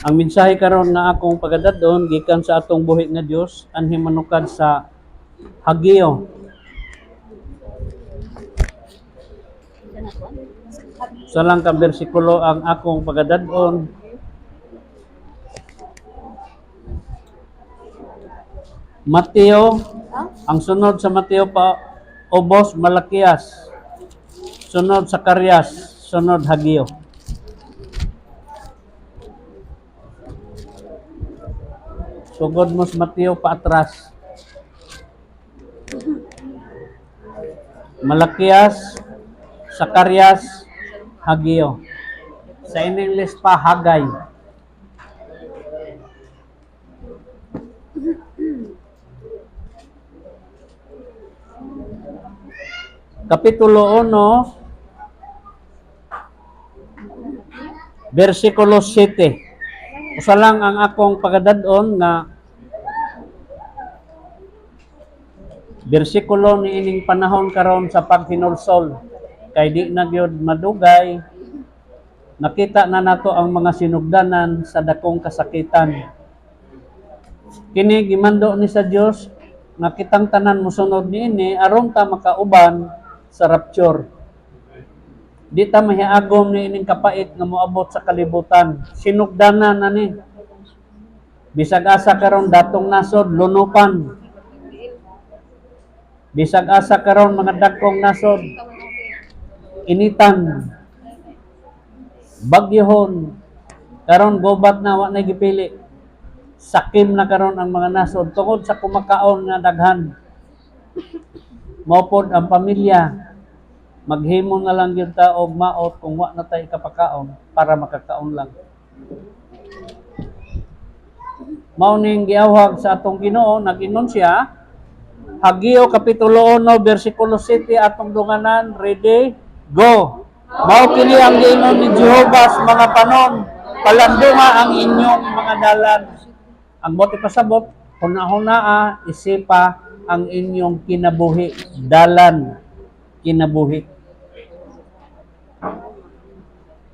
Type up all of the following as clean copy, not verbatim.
Ang mensahe karon nga akong pagadadon gikan sa atong buhi nga Dios anhi manukad sa Hageo. Sa lang ka bersikulo ang akong pagadadon. Mateo, ang sunod sa Mateo pa Obos Malakias. Sunod sa Karyas, sunod Hageo. Sugod mo sa Mateo paatras. Malakias, Sakarias, Hageo. Sa English pa Hagay. Kapitulo 1, versikulo 7. Usa lang ang akong pagadadon nga bersikulo ni ining panahon karon sa paghinulsol. Kay di na gyud madugay, nakita na nato ang mga sinugdanan sa dakong kasakitan. Kini gimando ni sa Dios nga kitang tanan mosunod niini aron ta makauban sa rapture. Di ta mahiagom ni ining kapait nga moabot sa kalibutan. Sinugdanan na ni. Bisag asa karon datong nasod lunupan. Bisag asa karon mga dagkong nasod initan. Bagyohon. Karon gobat na wa na gipili. Sakim na karon ang mga nasod tungod sa kumakaon nga daghan. Maupod ang pamilya. Maghimo na lang yun ta og maot kung wa na tayo kapakaon para makakaon lang. Mauning giawhag sa atong Ginoo nag-ingon siya Hageo kapitulo 1 bersikulo 7 atong dunganan, ready, go. Mao kini ang giingon ni Jehovah sa mga panon, palandunga ang inyong mga dalan. Ang bote pasabot, huna-hunaa, isipa ang inyong kinabuhi, dalan, kinabuhi.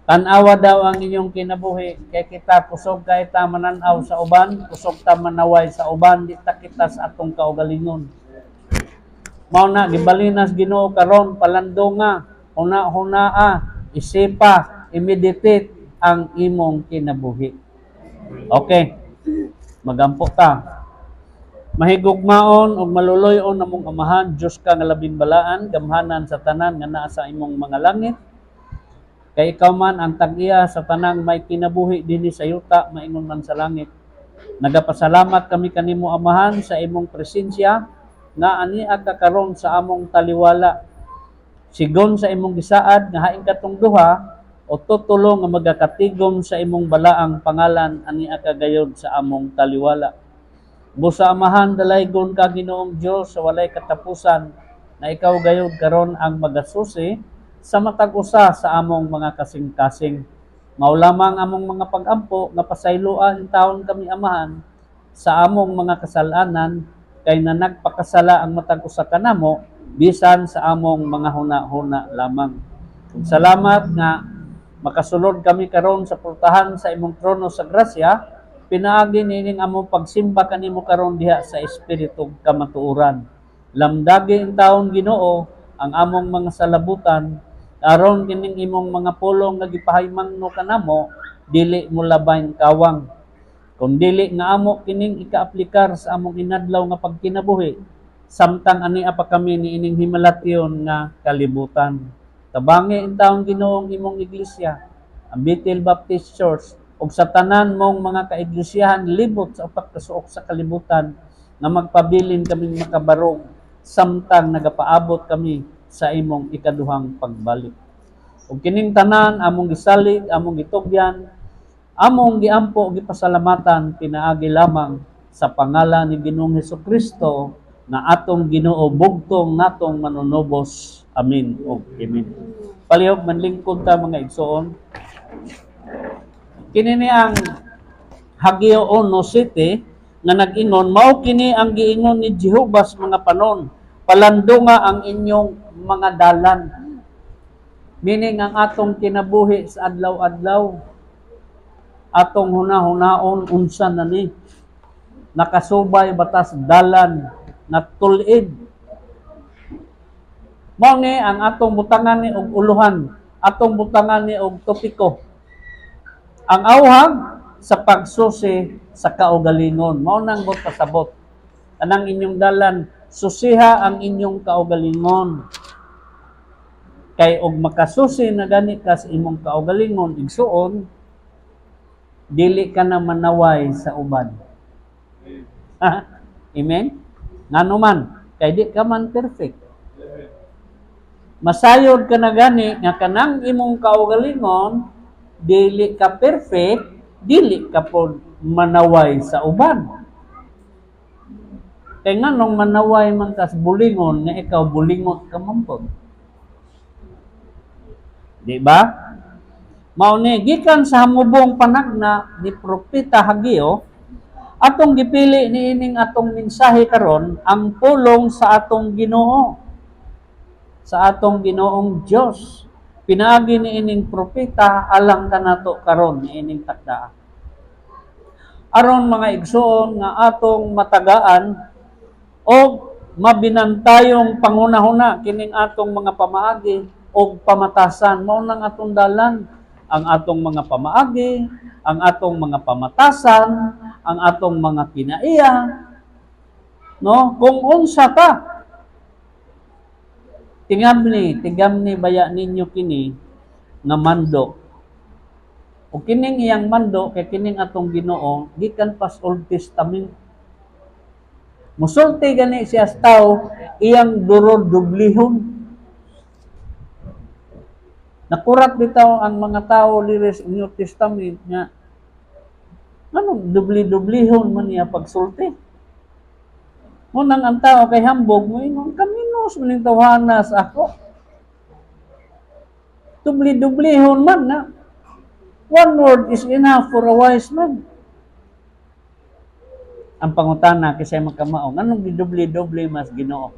Tanawa daw ang inyong kinabuhi, kay kita kusog kay ta mananaw sa uban, kusog ta manaway sa uban, di ta kita sa atong kaugalingon. Mao na gibalinas Ginoo karon palandonga, huna-hunaa, isipa, i-meditate ang imong kinabuhi. Okay. Magampo ta. Mahigugmaon ug maluloy-on namong Amahan, Dios ka nga labing balaan, gamhanan sa tanan nga naa sa imong mga langit. Kay ikaw man ang tag-iya sa tanang may kinabuhi dinhi sa yuta, maingon man sa langit. Nagapasalamat kami kanimo Amahan sa imong presensya nga ania ka karon sa among taliwala. Sigon sa imong gisaad nga haing katong duha o tutulong nga magakatigom sa imong balaang pangalan ania ka gayud sa among taliwala. Busa Amahan dalaygon ka Ginoong Dios sa walay katapusan na ikaw gayud karon ang magasusi sa matag usa sa among mga kasing-kasing. Mao lamang among mga pag-ampo nga pasayloan in taon kami Amahan sa among mga kasalanan kay na nagpakasala ang matag usa kanamo bisan sa among mga huna-huna lamang. Salamat nga makasulod kami karon sa pultahan sa imong trono sa grasya, pinaagi nining among pagsimba kanimo karon diha sa espiritu kamatuoran. Lamdagi in taon Ginoo ang among mga salabutan aron kining imong mga pulong nga gipahimangno kanamo dili mo labayn kawang. Kung dili nga amo kining ika-aplikar sa among inadlaw nga pagkinabuhi, samtang ani pa kami ni ining himalatyon nga kalibutan. Tabangi in taon Ginoong imong iglesia, ang Bethel Baptist Church, ug sa tanan mong mga kaiglesiyahan libot sa upat ka suok sa kalibutan nga magpabilin kaming makabarog samtang nagapaabot kami sa imong ikaduhang pagbalik. Ug kining tanan among gisalig, among gitugyan, among giampo ug gipasalamatan pinaagi lamang sa pangalan ni Ginoong Hesukristo na atong Ginoo bugtong natong manunubos. Amen ug amen. Palihog manlingkod ta mga igsoon. Kini ni ang Hageo 1:7 nga nag-ingon, mao kini ang giingon ni Jehovah sa mga panon, palandunga ang inyong mga dalan. Meaning ang atong kinabuhi sa adlaw-adlaw. atong hunahunaon unsa na ni nakasubay batas dalan nga tulid. Mao ni ang atong butangan ni og uluhan, atong butangan ni og topiko. Ang awhag sa pagsusi sa kaugalingon. Mao nang bot pasabot. Anang inyong dalan, susiha ang inyong kaugalingon. Kay og makasusi na gani ka sa imong kaugalingon, igsuon, dili ka na manaway sa uban. Amen? Ngano man, kay di ka man perfect. Masayod ka na gani nga kanang imong kaugalingon, dili ka perfect, dili ka po manaway sa uban. Kaya nga nung manaway man kas bulingon, nga ikaw bulingot ka man po. Di ba? Mao ni gikan sa hamubong panagna ni Propeta Hageo, atong gipili niining atong mensahe karon ang pulong sa atong Ginoo. Sa atong Ginoong Dios. Pinaagi niining propeta alang kanato karon niining takda. Aron mga igsoon nga atong matagaan o mabinantayong panghunahuna kining atong mga pamaagi o pamatasan. Mao nang atong dalan ang atong mga pamaagi, ang atong mga pamatasan, ang atong mga kinaiya. No, kung unsa ka tingam ni baya ninyo kini nga mando. O kining iyang mando kay kining atong Ginoo gikan pas Old Testament. Musulti gani siya sa tao iyang dublihon. Nakurat bitaw ang mga tao diri sa New Testament nga anong dubli-dublihon man niya pagsulti. Munang ang tao kay hambog mo ingon kaminos maning tawhanas ako. Dubli-dublihon man na. One word is enough for a wise man. Ang pangutana kisay magkamaong anong gidubli-dubli mas Ginoo?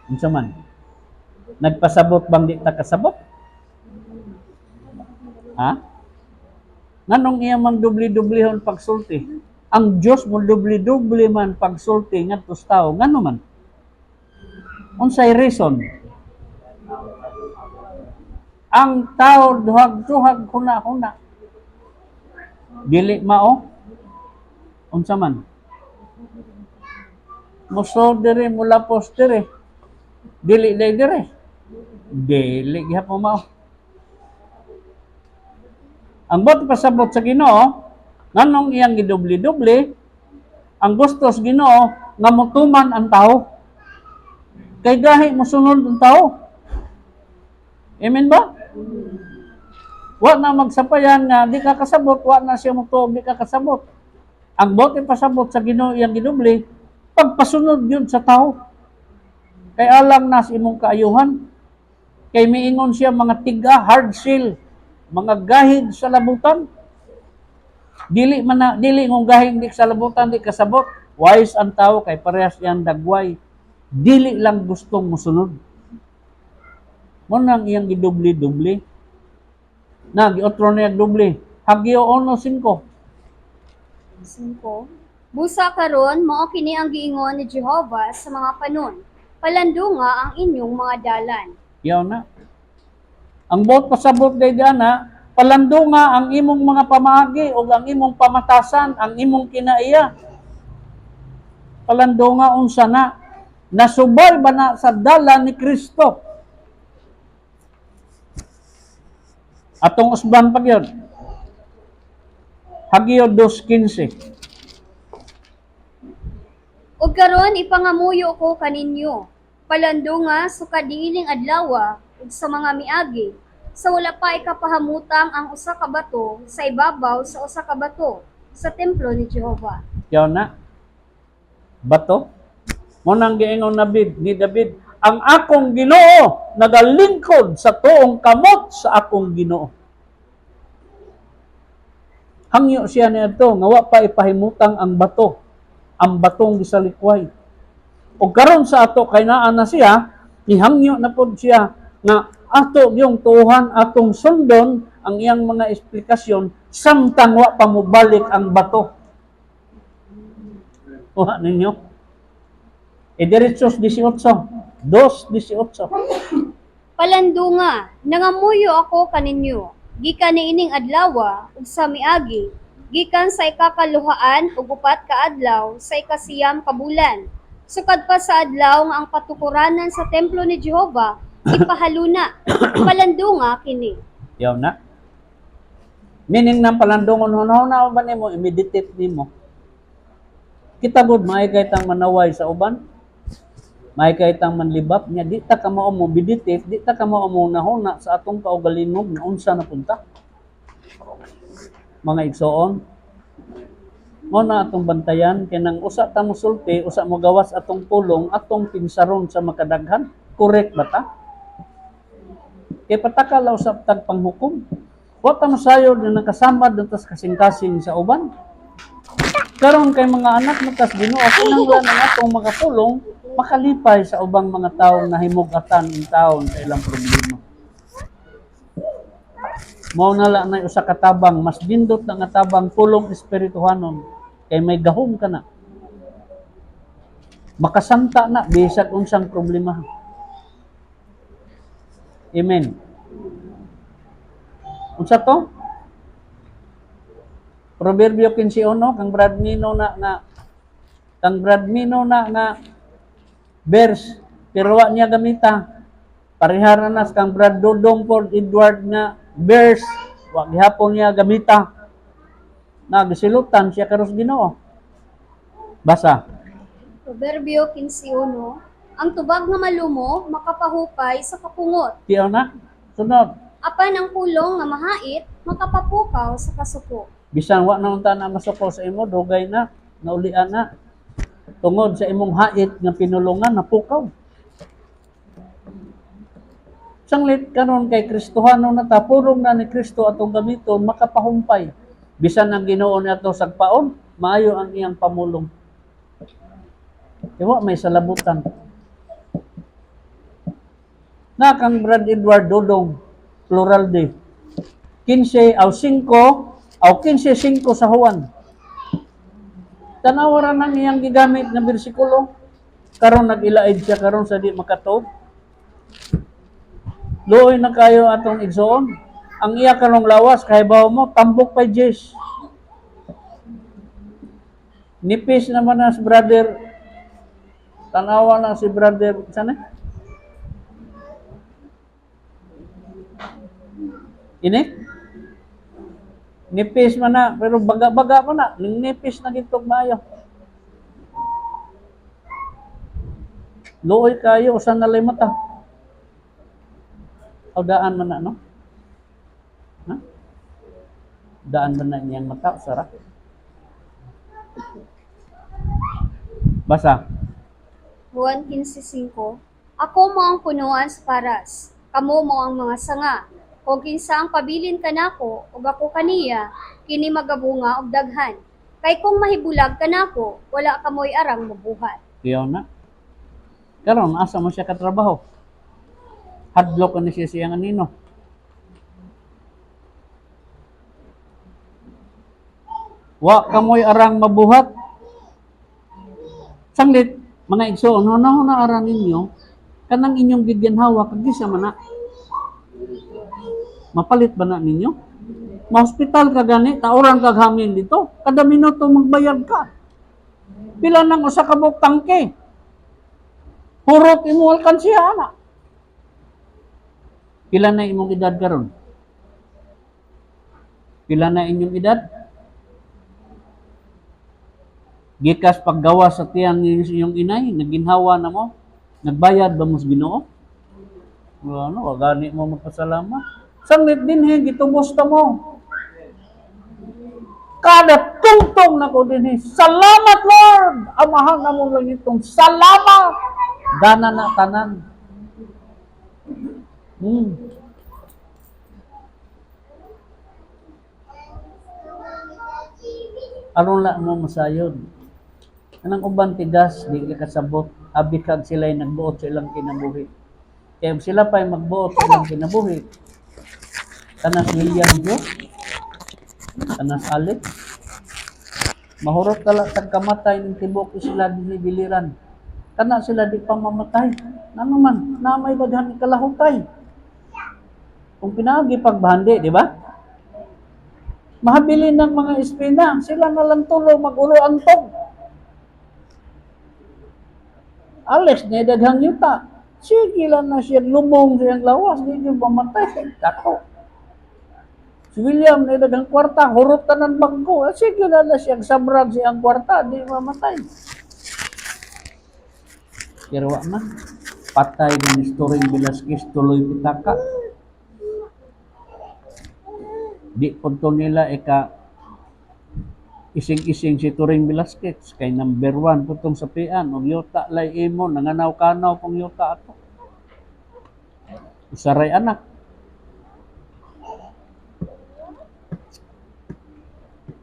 Unsa man? Nagpasabot bang di ta kasabot? Ha? Nganong iya mang dubli-dublihon pagsulti? Ang Dios mo dubli-dubli man pagsulti ngadto sa tao, ngano man? Unsay reason? Ang tao duhag-duhag huna-huna. Dili mao? Unsa man? Muso dire mula postere. Dili dire. Dili gyapon mao. Ang bot pasabot sa Ginoo, nganong iyang gidubli-dubli, ang gusto sa Ginoo nga motuman ang tao. Kay gahi mosunod ang tao. Amen ba? Wa na magsapayan nga di ka kasabot, wa na siya motuog di ka kasabot. Ang bote pasabot sa Ginoo iyang gidubli, pagpasunod yun sa tao. Kay alang nas imong kaayuhan. Kay miingon siya mga tiga, hard shell, mga gahid sa labutan. Dili ngong gahid di sa labutan, di kasabot. Wise ang tao kay parehas yan dagway. Dili lang gustong musunod. Mo nang iyang gidubli-dubli. Na giotro niya dubli. Hagyo 1:5. 5. Busa karon mao kini ang giingon ni Jehova sa mga panon. Palandunga ang inyong mga dalan. Yaw na. Ang bot pasabot day diana, palandunga ang imong mga pamaagi o ang imong pamatasan, ang imong kinaiya. Palandunga unsa na? Nasubay ba na sa dalan ni Kristo? Atong usban pag yun. Hagyo 2:15. Ug karon ipangamuyo ko kaninyo. Palandunga sa kadiiling adlaw ug sa mga miagi. Sa wala pa ikapahamutang ang usa ka bato sa ibabaw sa usa ka bato sa templo ni Jehova. Yaw na. Bato. Mo nang giingon ni David, ang akong Ginoo nagalingkod sa tuong kamot sa akong Ginoo. Hangyo siya niadto nga wa pa ipahimutang ang bato, ang batong gisalikway. O karon sa ato kay naa na siya, nihangyo na pod siya nga ato yung tuhan atong sundon ang iyang mga eksplikasyon samtang wa pa mo balik ang bato. Kuha ninyo. Diretsos 18. 2:18. Palandunga, nangamuyo ako kaninyo, gikan niining adlaw ug sa miagi, gikan sa ikakaluhaan ug upat ka adlaw sa ikasiyam ka bulan. Sukad pa sa adlaw nga ang patukuranan sa templo ni Jehova ipahaluna. Palandunga kini. Yaw na. Meaning ng palandungon hunahuna ba nimo i-meditate nimo. Kita gud maay kay tang manaway sa uban. May kay tang manlibap nya di ta ka mao mo meditate, di ta ka mao mo nahuna sa atong kaugalingon nga unsa na punta. Mga igsoon, mo na atong bantayan kay nang usa ta mosulti, usa mo gawas atong pulong, atong pinsaron sa makadaghan. Correct ba ta? Kay patakal usab tag panghukom. Wa ta masayod nga nakasamad dantas kasing-kasing sa uban. Karon kay mga anak natas Ginoo kinahanglan ang atong makapulong makalipay sa ubang mga taong nahimug-atan in taon sa ilang problema. Mao na lang na usa ka tabang mas dindot na nga tabang pulong espirituhanon kay may gahom ka na. Makasanta na bisag unsang problema. Amen. Unsa to? Proverbio 15:1 kang Bradmino na verse pero wa niya gamita. Parihara nas kang Brad Dodong Ford Edward nga verse wa gihapon niya gamita. Nagisilutan siya karos Ginoo. Basa. Proverbio 15:1, ang tubag nga malumo makapahupay sa kapungot. Tiyaw na. Sunod. Apan ang pulong nga mahait makapapukaw sa kasuko. Bisan wa na unta na masuko sa imo, dugay na, naulian na. Tungod sa imong hait nga pinulungan, napukaw. Sanglit karon kay Kristohano na ta, purong na ni Kristo atong gamiton, makapahumpay. Bisan ang Ginoo nato sagpaon, maayo ang iyang pamulong. Diwa may salabutan. Na kang Brad Edward Dodong, plural de. 15 aw 5 aw 15:5 sa Juan. Tanawa ra nang iyang gigamit na bersikulo. Karon nag-ilaid siya karon sa di makatuog. Luoy na kayo atong igsoon. Ang iya karong lawas kahibaw mo tambok pa Jes. Nipis naman na si brother. Tanawa na si brother sana. Ini? Nipis man na, pero baga-baga pa na. Nipis na gitog maayo. Luoy kayo, usan na mata. O daan man na, no? Ha? Daan man na niyang mata, usara. Basa. Juan 15:5, ako mo ang punuan sa paras, kamo mo ang mga sanga. Kung kinsa ang pabilin kanako ug ako kaniya, kini magabunga og daghan. Kay kung mahibulag kanako, wala kamoy arang mabuhat. Tiyaw na. Karon asa mo siya katrabaho? Hadlok ka na siya siyang anino. Wa kamoy arang mabuhat. Sanglit, mga igsoon, huna arang ninyo, kanang inyong giginhawa, kagisa man na. Mapalit ba na ninyo? Ma-hospital ka gani, taurang kaghamin dito. Kada minuto magbayad ka. Pila nang usa ka buok tangke. Hurot imo alkansiya ana. Pila na imong edad karon? Pila na inyong edad? Gikas paggawa sa tiyan ni inyong inay, naginhawa na mo, nagbayad ba mo sa Ginoo? Ano, gani mo magpasalamat. Sanglit din gitubos ta mo. Kada tungtong na ko din salamat Lord! Amahan na mo lang itong salamat! Dana na tanan. Aron la mo masayod. Anang uban tigas, di ka kasabot. Abi kag sila'y nagbuot sa ilang kinabuhi. Kaya sila pa'y magbuot sa ilang kinabuhi. Kanas William Jo, kanas Alex. Mahurot tala tagkamatay ng tibok sila dinibiliran. Kana sila di pa mamatay. Ano man, na may daghan ni kalahutay. Kung pinagi pagbahandi, di ba? Mahabilin ng mga espina, sila na lang tulo magulo ang tog. Alex, na daghang yuta. Sige lang na siya lubong siyang lawas, di niyo mamatay. Kako. Si William, na daghang kwarta, hurot tanan bangko. Sige lang na siyang sabrag siyang kwarta, di mamatay. Pero na, patay din Turing Velasquez, tuloy pitaka. Di punto nila ising-ising si Turing Velasquez kay number 1 putong sapian og yuta lay imo nanganaw-kanaw pong yuta ato. Usaray anak.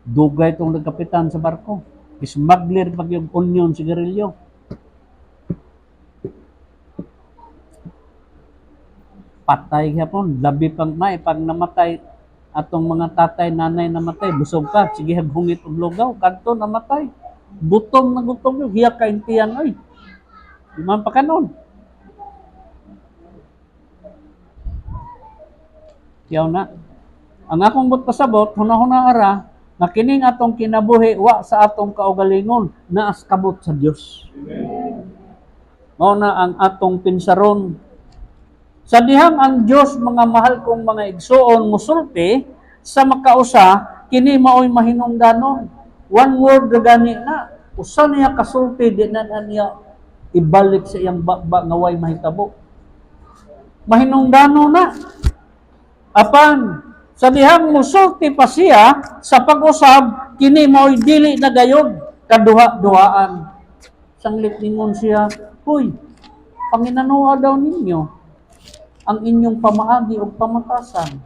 Dugay tong nagkapitan sa barko. Smuggler pag yung onion sigarilyo. Patay hapon, labi pang may pag namatay atong mga tatay, nanay namatay, busog ka, sige hungit og lugaw, kadto namatay. Gutom na gutom yung hiya ka intiyan ay. Di man pa kanon. Yaw na. Ang akong but pasabot, hunahuna ara, nga kining atong kinabuhi, wa sa atong kaugalingon, naas kabot sa Dios. Mao na ang atong pinsaron. Sa dihang ang Diyos, mga mahal kong mga igsoon, musulti, sa makausa, kini mao'y mahinungdanon. One word na gani na. Usa niya kasulti, di na niya ibalik sa iyang bakba nga way mahitabo. Mahinungdanon na. Apan, sa dihang musulti pa siya, sa pag-usab, kini mao'y dili na gayod, kaduha-duhaan. Sanglit ningon siya, huy, Panginanuha daw ninyo, ang inyong pamaagi o pamatasan.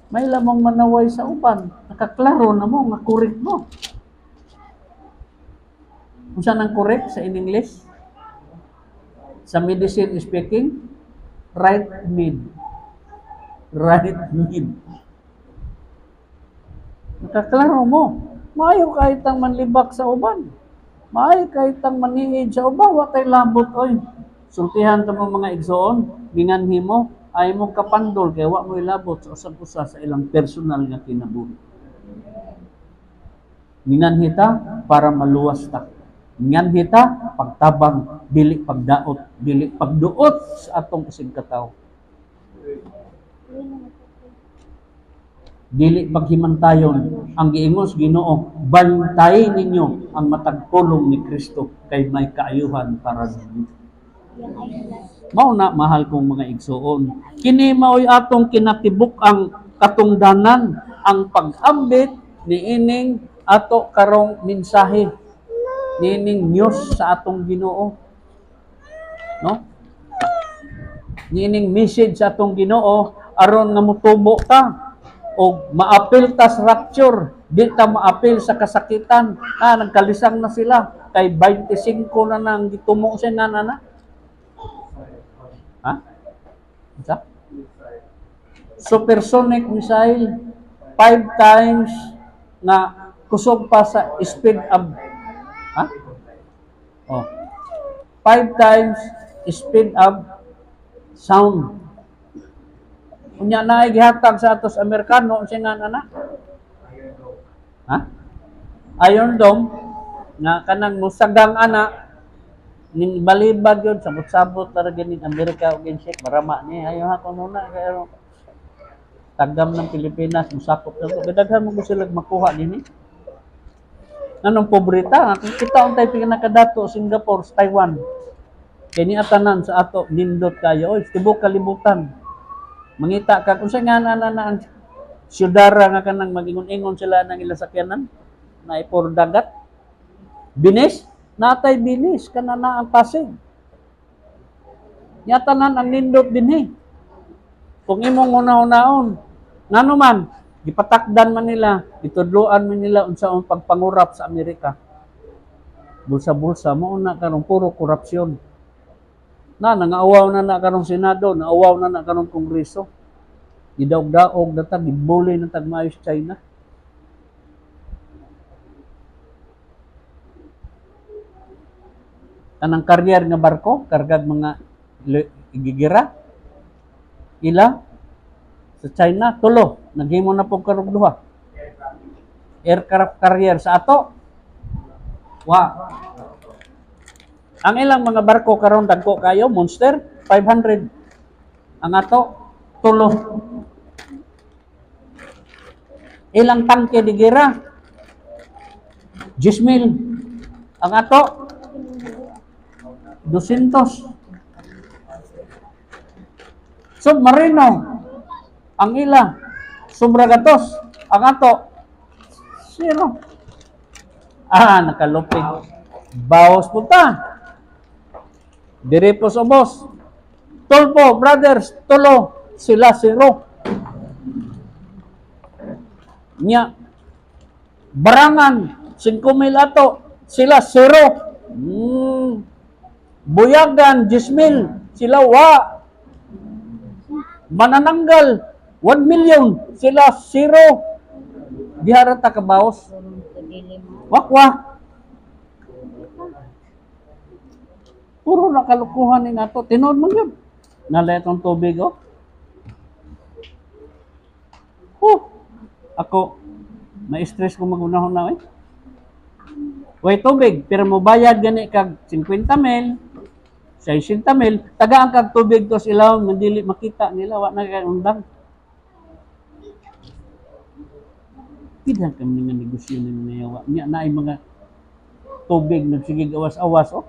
May lamang manaway sa uban. Nakaklaro na mo, nga correct mo. Kung saan ang correct sa in English? Sa medicine speaking, right mid. Right mid. Nakaklaro mo. Maayo kahit ang manlibak sa uban. Maayo kahit ang maniid sa uban. Wa kay labot, oy. Sultihan ta mo mga igsoon, minganhi mo, ay mo kapandol, kaya wa mo ilabot sa usag-usa sa ilang personal nga kinabuhi. Minganhi ta para maluwas ta. Minganhi ta pagtabang, dili pagdaot, dili pagduot sa atong isig katawo. Dili paghimantayon ang giingos Ginoo, bantayin ninyo ang matag pulong ni Kristo kay may kaayuhan para sa inyo. Mao na mahal kong mga igsoon. Kini mao'y atong kinatibuk ang katungdanan, ang pag-ambit ni ining ato karong mensahe, ni ining news sa atong Ginoo. No? Ni ining message sa atong Ginoo aron nga motubo ta o maapil ta sa rapture, di ta maapil sa kasakitan. Nagkalisang na sila kay 25 na nang gitumo sa nanana. Ha? Isa? Supersonic missile 5 times na kusog pa sa speed of ha? Oh. 5 times speed of sound. Unya na gihatag sa atos Amerikano siya na. Ha? Iron Dome nga kanang musagang ana ning balibag yun, sabot-sabot na rin Amerika o Gensik, marama ni, ayaw ako muna, kaya tagam ng Pilipinas, musakop na ito. Gadaghan mo ko sila makuha din eh. Anong pobrita? Kita ang tayo pinakadato, Singapore, Taiwan. Kaya ni atanan sa ato, nindot kayo, oy, tibok kalibutan. Mangita ka, kung saan nga na ang syudara nga kanang mag-ingon-ingon sila ng ilasakyanan, na ipor dagat, binis, natay binis, kanana ang Pasig. Yatanan ang nindot din eh. Kung imong una-unaon, ngano man, gipatakdan man nila, itudloan man nila unsaon pagpangurap sa Amerika. Bulsa-bulsa, mauna karong puro korupsyon. Nangaawaw na karong Senado, naawaw na karong Kongreso. Gidaog-daog na tag, gibuli na tag maayos China. Anang carrier nga barko, kargag mga gigira, ila, sa China, tulo, naghimo na po karong duha. Aircraft carrier sa ato, wa. Ang ilang mga barko karon dagko kayo, Monster, 500. Ang ato, tulo. Ilang tangke di gira? 10,000. Ang ato, 200. Submarino, ang ila, Subragatos, ang ato, 0. Nakalupig. Bawas punta. Dire po sa boss. Tulpo, brothers, tulo, sila 0. Nya, Barangan, 5,000 ato, sila 0. Buyagan, 10,000, sila wa. Manananggal, 1 million, sila 0. Diharap ta kabaos. Wakwa. Puro nakalukuhan ni nato. Tinood mo yun. Naletong tubig, oh. Ako, ma-stress ko magunahon na, eh. Way tubig, pero mo bayad gani kag 50 mil, 60 mil, tagaan kag tubig tos ilaw, mandili makita nila, wa na kay undang. Pidang kami nga negosyo ni Mayawa. Nya na ay mga tubig nagsigig awas-awas, oh.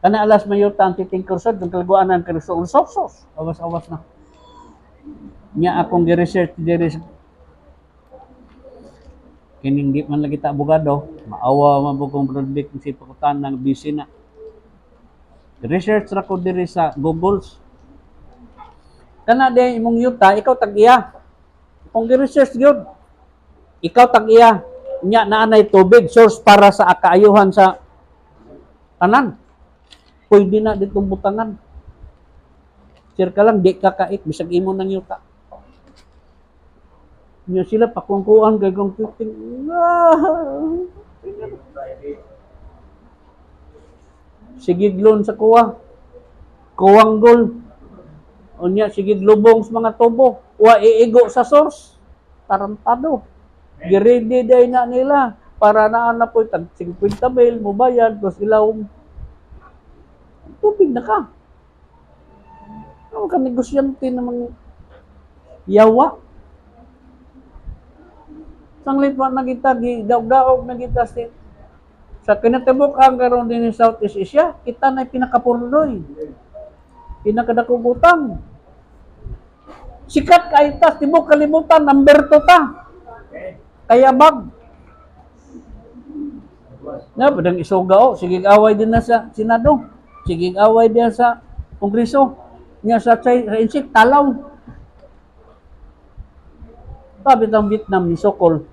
Kana alas mayota ang titing kursod, ng kalguanan karuso, sos, awas-awas na. Nya akong gi-research diri kining di man lagi ta abogado, maawa man po kong project ng sipakutan ng busy na. Research ra ko diri sa Google. Kana day imong yuta, ikaw tag-iya. Kung gi-research gyud, ikaw tag-iya. Nya naanay tubig source para sa kaayuhan sa tanan. Pwede na ditong butangan. Sir ka lang, di kakait, bisag imo ng yuta. Nya sila pakuangkuan kay kong titing. Sigiglon sa kuwa. Kuwanggol. Unya sigiglubong sa mga tubo. Wa iigo sa source. Tarantado. Giredi day na nila. Para naan na po tag 50 mil mo bayad. Tapos ilaw. Tubig na ka. Ano ka negosyante namang yawa? Sanglit pa nagita, daog-daog nagita sa kinatibok ang karon din sa Southeast Asia, kita na pinakapurdoy. Pinakadakong utang. Sikat kay tas tibok kalibutan, number 2 ta. Kaya bag. Na, padang isuga, oh, sige away din na sa Senado. Sige away din sa Kongreso. Nya sa insik talaw. Sabi ng Vietnam ni Sokol,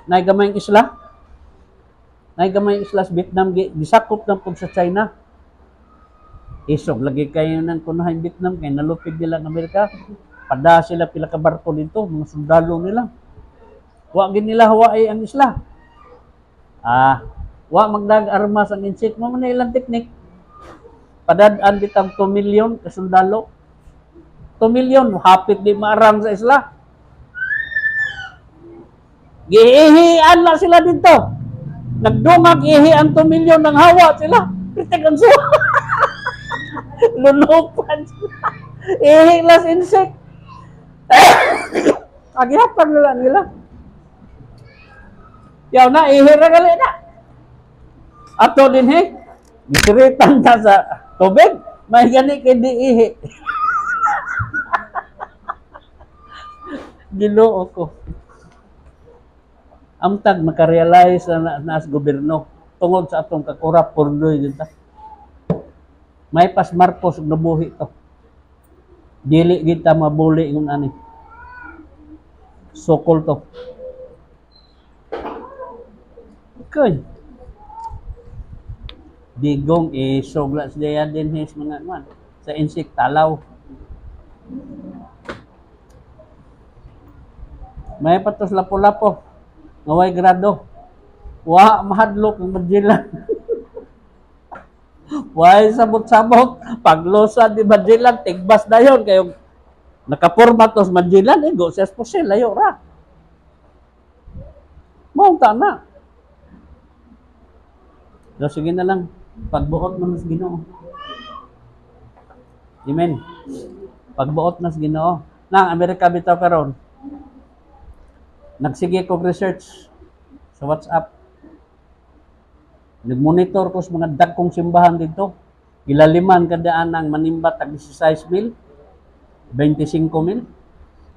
nay gamayng isla. Nay gamayng isla sa Vietnam, gisakop na po sa China. Isog, lagi kayo ng kunahan Vietnam, kaya nalupig nila ng Amerika. Pada sila pila ka barko dito, mga sundalo nila. Wa gin nila Hawaii ang isla. Wa magdag armas ang insik mo man ilang teknik. Padadaan bitang 2 million kasundalo. 2 million, hapit di maarang sa isla. Gihihian na sila dito. Nagdungag ihian 2 million ng hawa sila. Kritikan sila. Lunupan sila. Ihilas insect. Agihapan nila. Yaw na, ihira gali na. Ato din gisiritan ta sa tubig. May gani kay di ihi. Ginoo ko. Amtag makarealize na sa gobyerno tungod sa atong kakurap purdoy dito. May pas Marcos nabuhi to. Dili kita mabuli ng ani. Sokol to. Okay. Digong sogla sa din his mga man sa insect talaw. May patos lapo-lapo. Ngaway grado. Wa mahadlok ng Magellan. Way sabot-sabot. Paglosa di Magellan, tigbas na yun. Kayo nakapurma tos Magellan, go siya po siya, layo ra. Maunta na. So, sige na lang. Pagbuot mo na sa Ginoo. Amen. Pagbuot na sa Ginoo. Na, Amerika bitaw karon. Nagsige ko research sa WhatsApp. Nag-monitor ko sa mga dagkong simbahan dito. Ilaliman kadaan ang manimba tag 16,000, 25,000.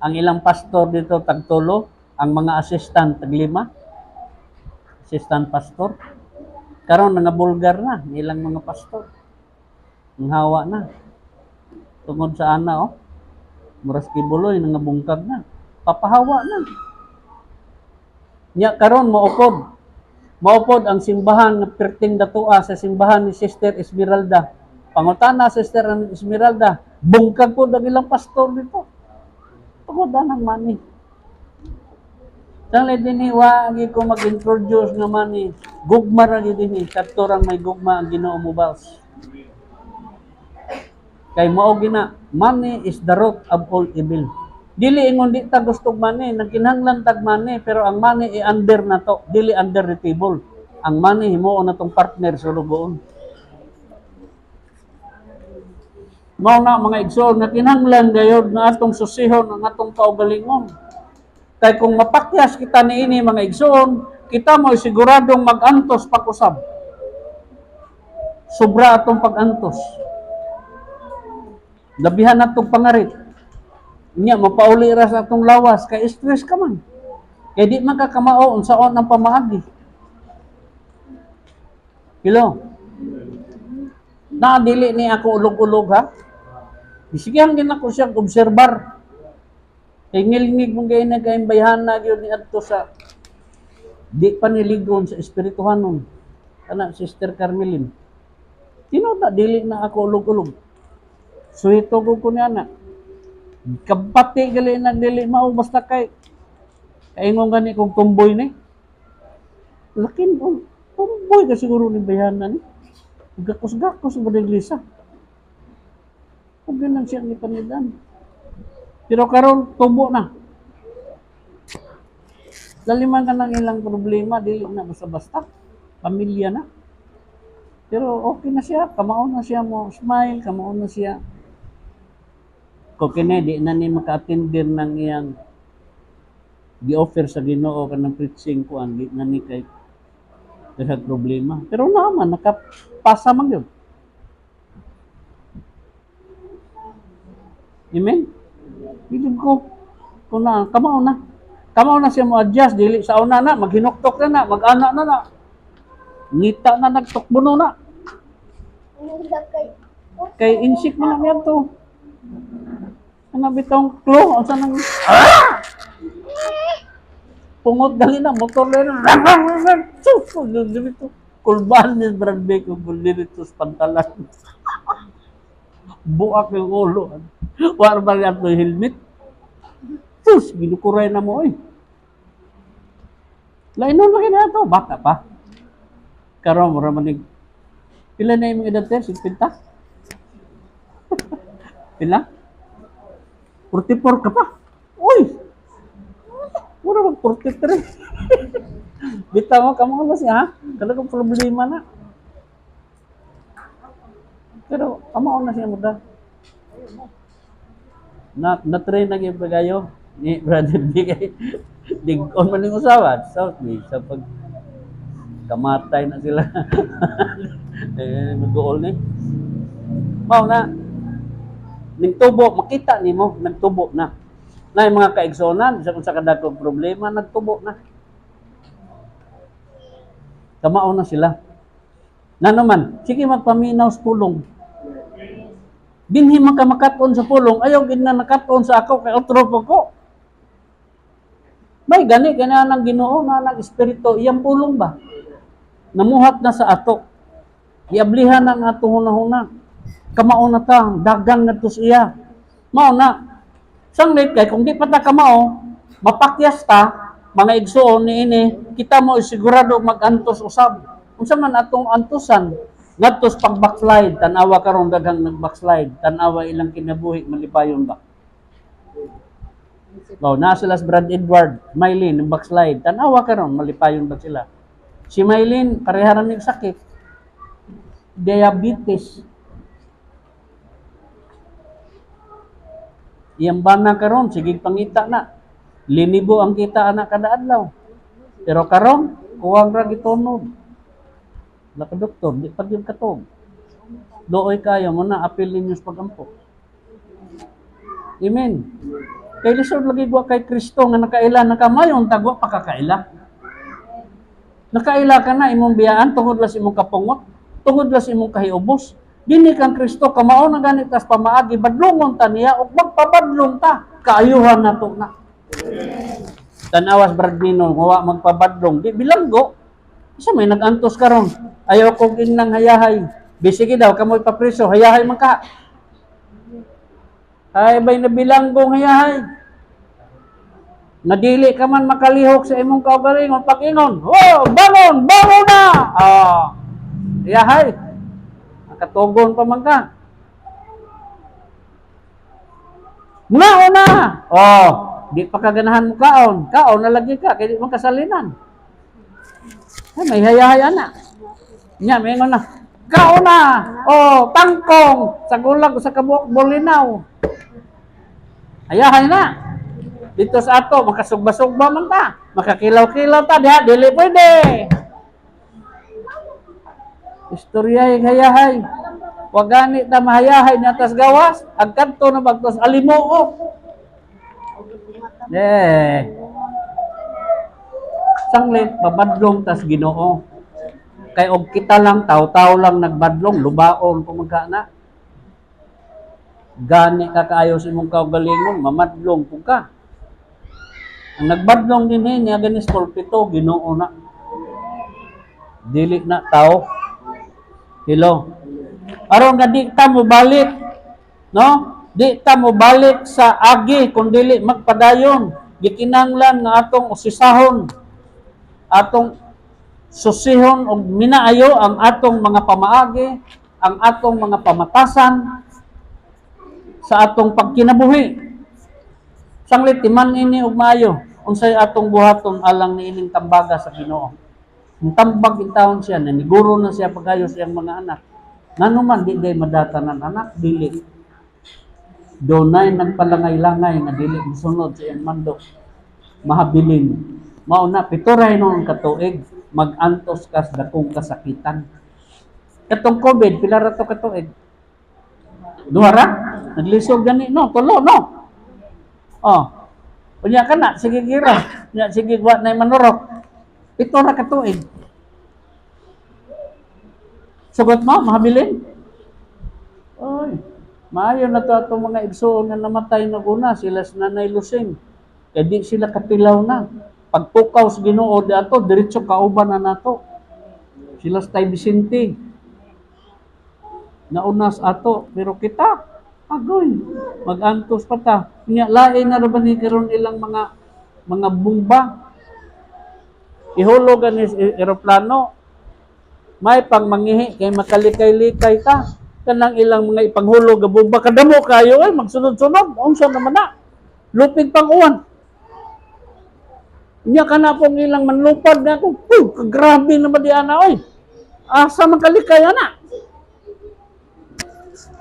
Ang ilang pastor dito tagtulo, ang mga assistant tag 5. Assistant pastor. Karon nga bulgar na ilang mga pastor. Ang hawa na. Tungod sa ana muras kibuloy nga bungkag na. Papahawa na. Nya karon maupod. Maupod ang simbahan nga perting datua sa simbahan ni Sister Esmeralda. Pangutana Sister Esmeralda, bungkag po ang ilang pastor dito. Tungod ng money. Sang din wagi ko mag-introduce nga money. Gugma ra gid dinhi kadtorang may gugma ang Ginoo Mubals. Kay mao gina, money is the root of all evil. Dili ingon di ta gusto money, nagkinahanglan tag money, pero ang money ay under na to, dili under the table. Ang money himuon na tong partner sa lugoon. Mao na mga igsoon nga kinahanglan gayud na atong susihon ang atong kaugalingon. Kay kung mapakyas kita niini mga igsoon, kita mo siguradong mag-antos pakusab. Sobra atong pag-antos. Labihan natong pangarit. Nya mapauli ra sa atong lawas kay stress ka man. Kay di man ka kamao unsaon ang pamaagi. Hello. Na dili ni ako ulog-ulog ha. Bisigyang din ako siyang obserbar. Kay ngilingig mong gaya na kayong bayhan na yun ni adto sa di pa niligon sa espirituhanon. Kana Sister Carmelin. Tino na dili na ako ulog-ulog. Suhito ko niya na. Kabati gali nagdili mao basta kay kaingon gani kong tumboy ni. Lakin tumboy ka siguro ni bayhan na ni. Gakos-gakos ba ng lisa. Kung ganun siya ni panidan. Pero karon tubo na. Laliman ka ng ilang problema, dili na basta-basta. Pamilya na. Pero okay na siya, kamaon na siya mo smile, kamaon na siya. Kung kini, di na ni maka-attendir ng iyang gi-offer sa Ginoo ka ng preaching ko, di na ni kay kasag problema. Pero naman, nakapasa man yun. Amen? Bilib ko, kung na, kamaon na. Kamaon na siya mo adjust, dili sa una na, maghinuktok na, mag-ana na. Ngita na, nagtukbuno na. Kay insik mo na yan to. Ano bitong clue? O saan ang... Pungot dali na, motor na yun. Sus, dito. Kulbahan ni Brad Beck, kung dito sa pantalan. Buak yung ulo. Wala ba yan yung helmet? Sus, ginukuray na mo, Lainon lagi na ito. Bata pa. Karoon mo ramanig. Pila na yung edad tayo? 50? Pila? 44 ka pa? Uy! Mura mag 43. Bita mo, kamo ba siya, ha? Talagang problema na. Pero, kamo na siya muda. Na-train na yung pagayo ni Brother Bigay. Dig-on man yung usawa. South Bay. Sa pag kamatay na sila. Mag-goal ni. Mau na. Nagtubo. Makita ni mo. Nagtubo na. Na yung mga kaigsonan. Sa kadagkong problema. Nagtubo na. Kamao na sila. Na naman. Sige magpaminaw sa pulong. Dinhi man ka makaton sa pulong. Ayaw gid na nakaton sa ako. Kay otro po ko. May gani, kaya nang Ginoo na nag-espiritu, iyang pulong ba? Namuhat na sa ato. Iablihan ang atong hunahuna. Kamao na ta, dagang na to siya. Mao na. Sanglit kay kung di pa ta kamao, mapakyas ta, mga igsuon niini, kita mo sigurado mag-antos usab. Unsa man atong antusan, ngadtos pag backslide, tan-awa karon daghang nag-backslide, tan-awa ilang kinabuhi malipayon ba. Wow, na sila si Brad Edward, Mylene, backslide, tan-awa karon malipayon ba sila. Si Mylene pareharan ning sakit, diabetes. Iyang bana karon sige pangita na. Linibo ang kita anak kada adlaw. Pero karon kuwang ra gitunod. Laka doktor, di pag yung katog. Dooy kayo mo na apil ninyo sa pagampo. Amen. Kay lisod lagi gwa kay Kristo nga nakaila nakamayon tagwa pakakaila. Nakaila ka na imong biyaan tungod las imong kapungot, tungod las imong kahiubos. Dini kang Kristo kamao na ganit tas pamaagi badlongon ta niya ug magpabadlong ta kaayuhan nato na. Tanawas Bradmino wa magpabadlong di bilanggo. Isa may nagantos karon. Ayaw ko ginang hayahay. Bisigi daw kamoy papriso hayahay man ka. Ay bay nabilanggong hayahay. Nadili ka man makalihok sa imong kaugalingon pag-ingon. Oh, bangon, bangon na. Hayahay. Katugon pa man ka. Una! Di pa kaganahan mo kaon. Kaon na lagi ka, kaya di mo kasalinan. May hayahay na. Nya, may na. Kaon na! Tangkong! Sa gulag, sa kabuok, bolinaw. Hayahay na. Dito sa ato, makasugba-sugba man ta. Makakilaw-kilaw ta, diha, dili pwede. Istoryahay hayahay. Wagani ta mahayahay na tas gawas, agkanto na bagtos alimoo. Sanglit babadlong tas Ginoo. Kay og kita lang taw-taw lang nagbadlong lubaon kung magkana. Gani ka kaayo sa imong kaugalingon, mamadlong pug ka. Ang nagbadlong dinhi niya ganis pulpito Ginoo na. Dili na tao. Hello. Aron nga di ta mo balik, no? Di ta mo balik sa agi kun dili magpadayon. Gikinanglan nga atong usisahon, atong susihon og minaayo ang atong mga pamaagi, ang atong mga pamatasan sa atong pagkinabuhi. Sanglit timan ini og maayo unsay atong buhaton alang niining tambaga sa Ginoo. Ang tambag intawon siya, naniguro na siya pagayo sa iyang mga anak. Nanuman, di day madatanan anak, dili. Donay nagpalangay-langay nga dili musunod sa iyang mandok. Mahabilin. Mauna, pituray noon katuig, mag-antos kas dakong kasakitan. Katong COVID, pila ra to katuig? Duhara? Naglisog gani, no? Tulo, no? Unya ka na, sige gira. Unya, sige guwa na manurok. Ito na katuig. Sugot mo, mahabilin? Oy, maayo na to atong mga igsoon nga namatay na una, sila sa Nanay Lusing. Kaya di sila kapilaw na. Pagpukaw sa Ginoo di ato, diretso kauban na nato. Sila sa Tay Vicente. Naunas ato, pero kita, agoy, mag-antos pa ta. Nga, lain na ba ni karon ilang mga bomba? Ihulog ang eroplano, may pang mangihi, kay makalikay-likay ka. Kanang ilang mga ipanghulog, bomba, kadamo kayo, ay magsunod-sunod, unsa naman na. Lupig pang uwan. Nya ka na pong ilang manlupad na ako, kagrabe naman di ana, oy. Asa makalikay na.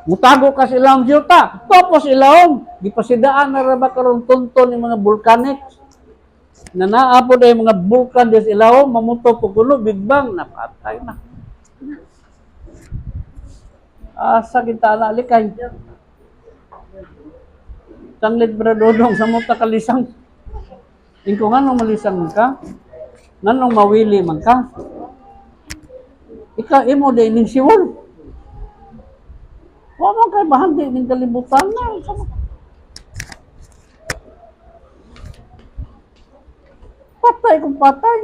Mutago ka sa ilang siyota, tapos ilawom, di pa sidaan na raba karon tunton yung mga volcanic. Na naapod ay mga bulkan des ilaw, mamuto pugulo, Big Bang, napatay na. Asa kita alikay. Sanglit bradodong sa muta kalisang. Ingko nga nung malisang ka, nga nung mawili man ka. Ika imo din ning siwol. Wala kay bahandi ning kalibutan na. Patay kung patay.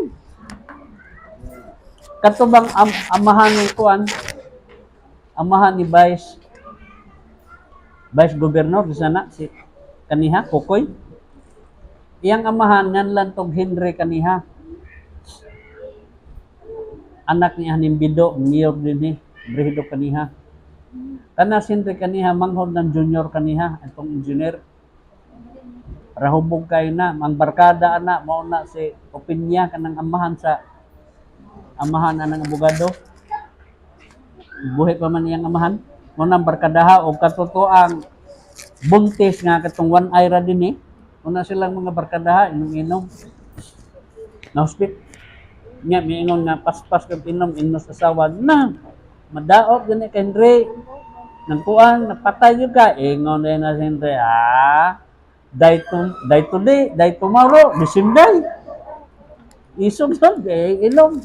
Katubang amahan ni Kuan, amahan ni Vice. Vice Governor sana si kaniha Kokoy. Iyang amahan nganlan tog Henry kaniha. Anak ni Hanimbido, mayor din ni Brihido kaniha. Kana Henry kaniha manghod ng junior kaniha itong engineer. Rahubog kayo na, ang barkada ana mao na si Opinya kanang amahan sa amahan anang abogado. Buhay pa man iyang amahan. Mao nang barkadaha og katotoang buntis nga katong one eye ra dinhi. Una silang mga barkadaha inom-inom. Na hospital nya miingon nga paspas kag inom sa asawa na madaot gani kay Henry nang kuan napatay jud ka ingon na si Henry day today day tomorrow December isog sad inom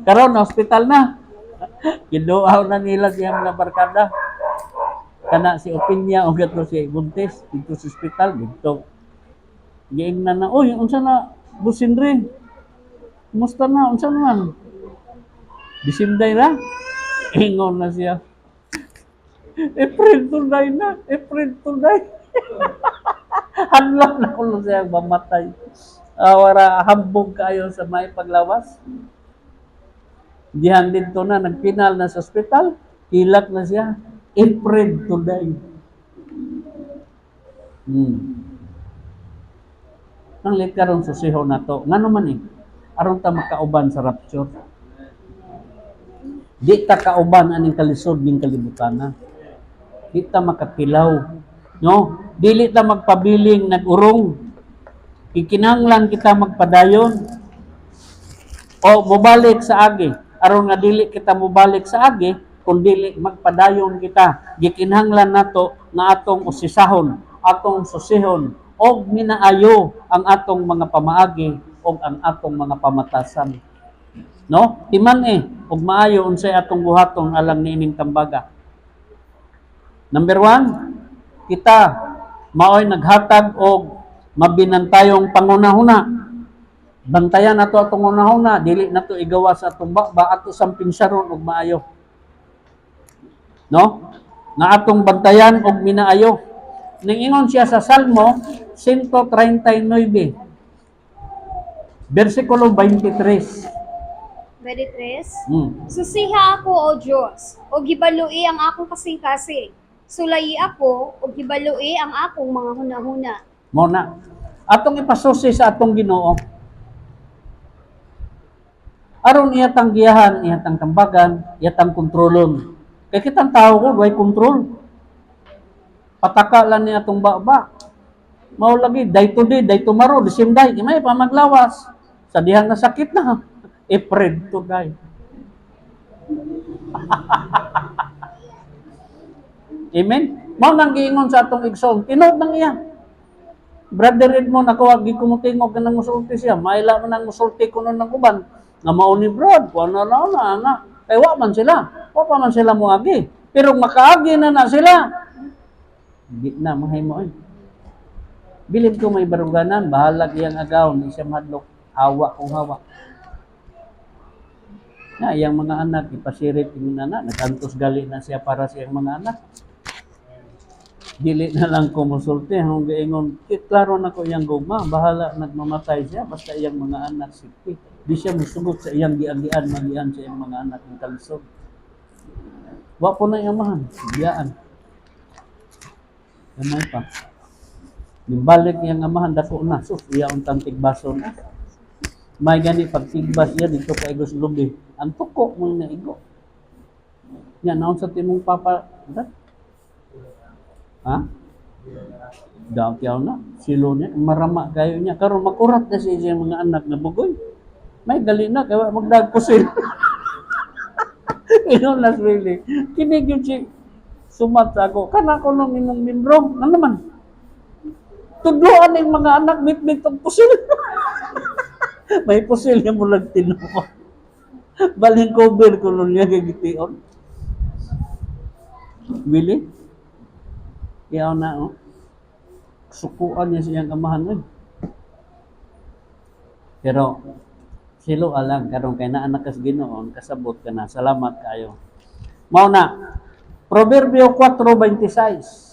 karon hospital na giduaw na nila siya mga barkada kana si Opinya o gato si buntis dito sa hospital dito giingnan na oy unsa na Boss Henry kumusta na? Unsa naman? Disimday na? Ingon na siya. April tulay na. April tulay. Hanlang na ko siya mamatay. Wala hambog kayo sa may paglawas. Dihan dito na. Nagpinal na sa ospital. Hilak na siya. April tulay. Nang likaron sa siho na to. Nga naman aron ta makauban sa rapture. Di ta kauban aning kalisod ning kalibutan. Di ta makapilaw. No? Dili ta magpabiling nag-urong. Ikinahanglan kita magpadayon o mobalik sa agi. Aron nga dili kita mobalik sa agi, kung dili magpadayon kita. Gikinahanglan nato nga atong usisahon, atong susihon, og minaayo ang atong mga pamaagi og ang atong mga pamatasan. No? Timan og maayo unsay atong buhaton alang niining tambaga. Number 1, kita maoy naghatag og mabinantayong pangunahuna. Bantayan nato atong unahuna, dili nato igawas atong ba ato samping saron og maayo. No? Nga atong bantayan og minaayo. Ningingon siya sa Salmo 139. Versikulo 23. 23. Susiha ako, O Diyos, o gibalui ang akong kasing-kasing. Sulayi ako, o gibalui ang akong mga hunahuna. Muna, atong ipasusi sa atong Ginoo. Aron iyatang giyahan, iyatang kambagan, iyatang kontrolon. Kaya kitang tao ko, way control. Pataka lang niya atong baba. Mao lagi, day today, day tomorrow, the same day. Imay pa maglawas. Sa dihang na sakit na. April to day. Amen? Mao nang giingon sa atong igsoon. Tinood nang iya. Brother Edmond, ako wag gikumutingog ka nang musulti siya. Maila man nang musulti ko nun ng uban. Nga mao ni Brad, kung ano na. Kaya wa man sila. Wa pa man sila muagi. Pero makaagi na sila. Di na, mahimo Bilib ko may baruganan, bahalag iyang agaw, ni siya madlok, hawa kung hawa. Na iyang mga anak, ipasirit yung anak, nagantos gali na siya para sa iyang mga anak. Dili na lang kumusulti, hong gaingon, klaro na ko iyang guma, bahala nagmamatay siya, basta iyang mga anak sipti. Di siya musugot sa iyang giagian, magian sa iyang mga anak ng kalisod. Wa po na iyang mahan, biyaan. Kamay pa. Nimbalik niyang amahan, dako na. Sus, iya untang tigbaso na. May gani, pag tigbas iya, dito ka igos lubi. Ang tuko mo na igo. Yan, naon sa timong papa. Ha? Daw na. Silo niya. Marama kayo niya. Karon makurat na siya mga anak na bugoy. May gali na. Kaya magdagpusin. Ino na really. Kinig yun si sumat sa ako. Kana ko nung imong membro. Ano naman? Tudloan ng mga anak, mit-mit ang pusil. May pusil niya mo lang tinuwa. Baling cover ko nun niya gagitiyon. Willie? Iyaw na, sukuan niya siyang amahan. Pero, silo alang, karong kay na anak kas Ginoon, kasabot ka na. Salamat kayo. Mao na, Proverbio 4:26.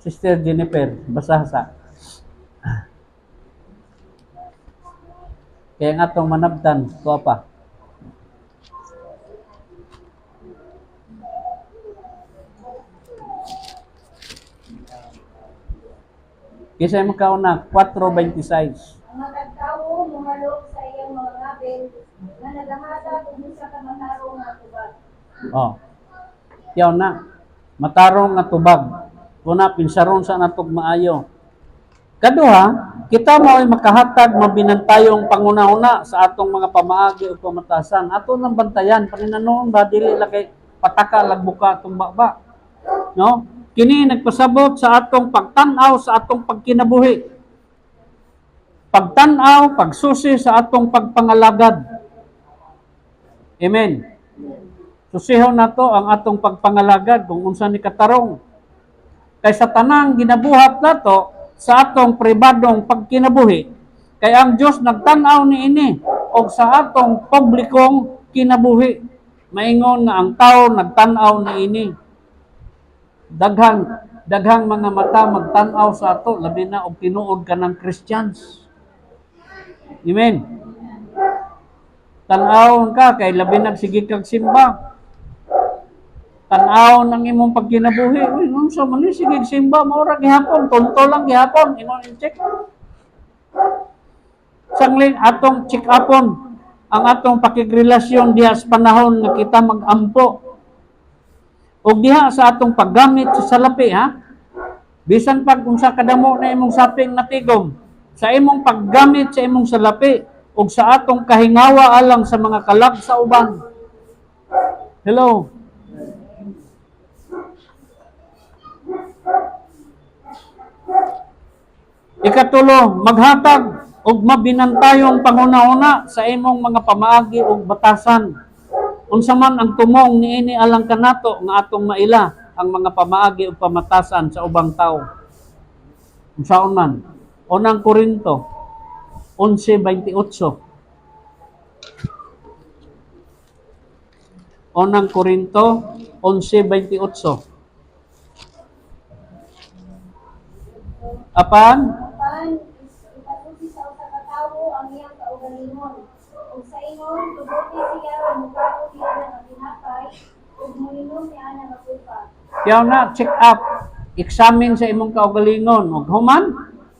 Sister Jennifer, basa sa. Kaya nga itong manabdan, kuha pa. Kisay mo kauna, 4:26. Ang magagtawo, mumalok sa iyang mga ngabel, na nagahasa kung sa kamanarong nga tubag. Oh. Yaw na. Matarong nga tubag. Kuna pinsaron sa natog maayo. Kaduha, kita mo ay makahatag mabinantayong pangunahuna sa atong mga pamaagi o pamatasan. Ato nang bantayan paninanon ba dili la kay pataka lagbuka tumba ba. No? Kini nagpasabot sa atong pagtan-aw sa atong pagkinabuhi. Pagtan-aw, pagsusi sa atong pagpangalagad. Amen. Susihon nato ang atong pagpangalagad kung unsa ni katarong. Kay sa tanang ginabuhat nato sa atong pribadong pagkinabuhi, kay ang Dios nagtan-aw niini og sa atong publikong kinabuhi. Maingon nga ang tao nagtan-aw niini. Daghang mga mata magtan-aw sa ato labi na og tinuod ka ng Christians. Amen. Tan-aw ka kay labi na sige kag simba. Tan-aw ng imong pagkinabuhi. Uy, unsa man ni sige simba mao ra gihapon, tonto lang gihapon, ingon i-check. Sangling atong check upon ang atong pakigrelasyon diha sa panahon nga kita mag-ampo. Og diha sa atong paggamit sa salapi ha. Bisan pag unsa kadamo na imong saping natigom, sa imong paggamit sa imong salapi ug sa atong kahingawa alang sa mga kalag sa uban. Hello. Ikatulo, maghatag og mabinantayong panghuna-huna sa imong mga pamaagi ug batasan. Unsa man ang tumong niini alang kanato nga atong maila ang mga pamaagi ug pamatasan sa ubang tawo. Unsaon man? Unang Korinto 11:28. Unang Korinto 11:28. Apan Ipasusi sa usa ka tawo ang iyang kaugalingon. Ug sa ingon, tubuti siya mukao niya nga tinapay, ug moinom niya nga kupa. yaw na check up, examine sa imong kaugalingon ug human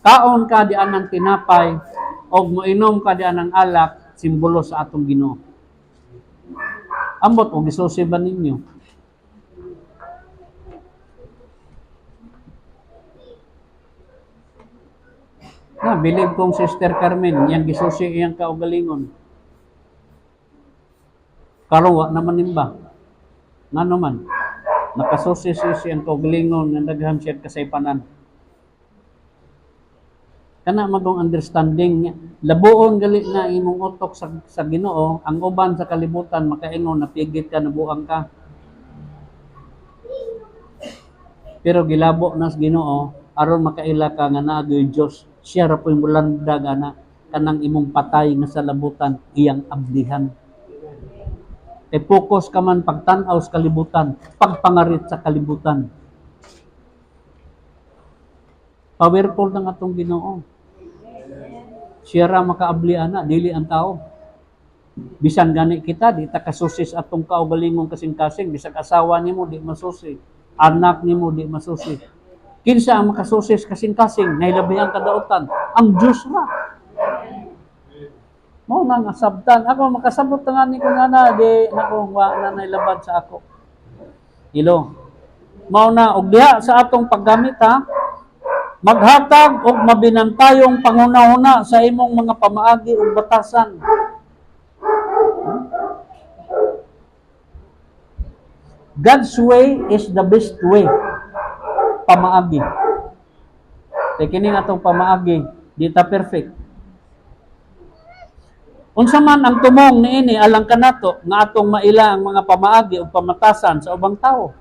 kaon ka dian ng tinapay ug moinom ka dian ng alak, simbolo sa atong Ginoo. Ambot og gisusi ba ninyo? Bilib kong Sister Carmen, yan gisusi iyang kaugalingon. Karon wa naman nimba. Ngano man? Nakasusi siyang kaugalingon nga daghan siya kasaypanan. Kana magong understanding niya. Labuon gali na imong utok sa Ginoo, ang uban sa kalibutan makaingon na pigit ka nabuang ka. Pero gilabo nas Ginoo aron makaila ka nga naa gyud Dios. Siya ra po'y mulanda gana kanang imong patay nga sa labutan iyang ablihan. Kay focus ka man pagtan-aw sa kalibutan, pagpangarit sa kalibutan. Powerful na nga itong Ginoo. Siya ra makaabli ana, dili ang tao. Bisan gani kita, di ta kasusis atong kaugalingong kasing-kasing, bisag asawa nimo di masusi, anak nimo di masusi. Kinsa ang makasusis kasing-kasing, nahilabi ang kadautan, ang Diyos ra. Mao nang asabtan. Ako makasabot nga ni kung ana, di nako wa na nailabad sa ako. Ilo. Mao na, og diha sa atong paggamit ha, maghatag og mabinantayong panghuna-huna sa imong mga pamaagi ug batasan. God's way is the best way. Pamaagi. Kaya kini atong pamaagi, di ta perfect. Unsa man ang tumong niini alang kanato nga atong maila ang mga pamaagi ug pamatasan sa ubang tawo.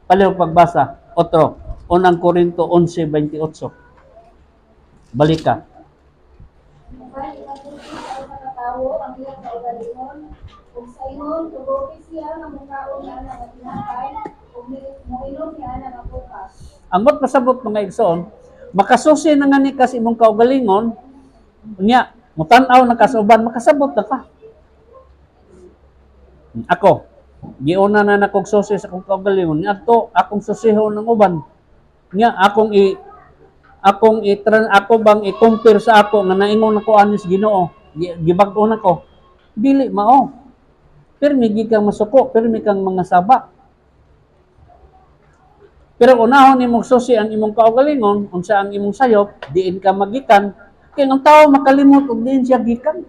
Palihog pagbasa. Otro, unang Korinto 11:28. Balik ka. Ipasusi sa usa ka tawo ang iyang kaugalingon, ug sa ingon, tubuti siya nga mukao niya nga tinapay, Amot pasabot mga igsoon, makasusi na nga ni kas imong kaugalingon, unya, mutan-aw na kasauban, makasabot na ka. Ako, giuna na nakog susi sa akong kaugalingon, nya to akong susiho ng uban. Nya ako bang i-compare sa ako nga naingon ako anis Ginoo, gibag-o na ko. Dili mao. Pirmi gid kang masuko, pirmi kang mga saba. Pero unahon nimong susi ang imong kaugalingon, unsa ang imong sayop, diin ka magikan, kay ang tao makalimot og diin siya gikan.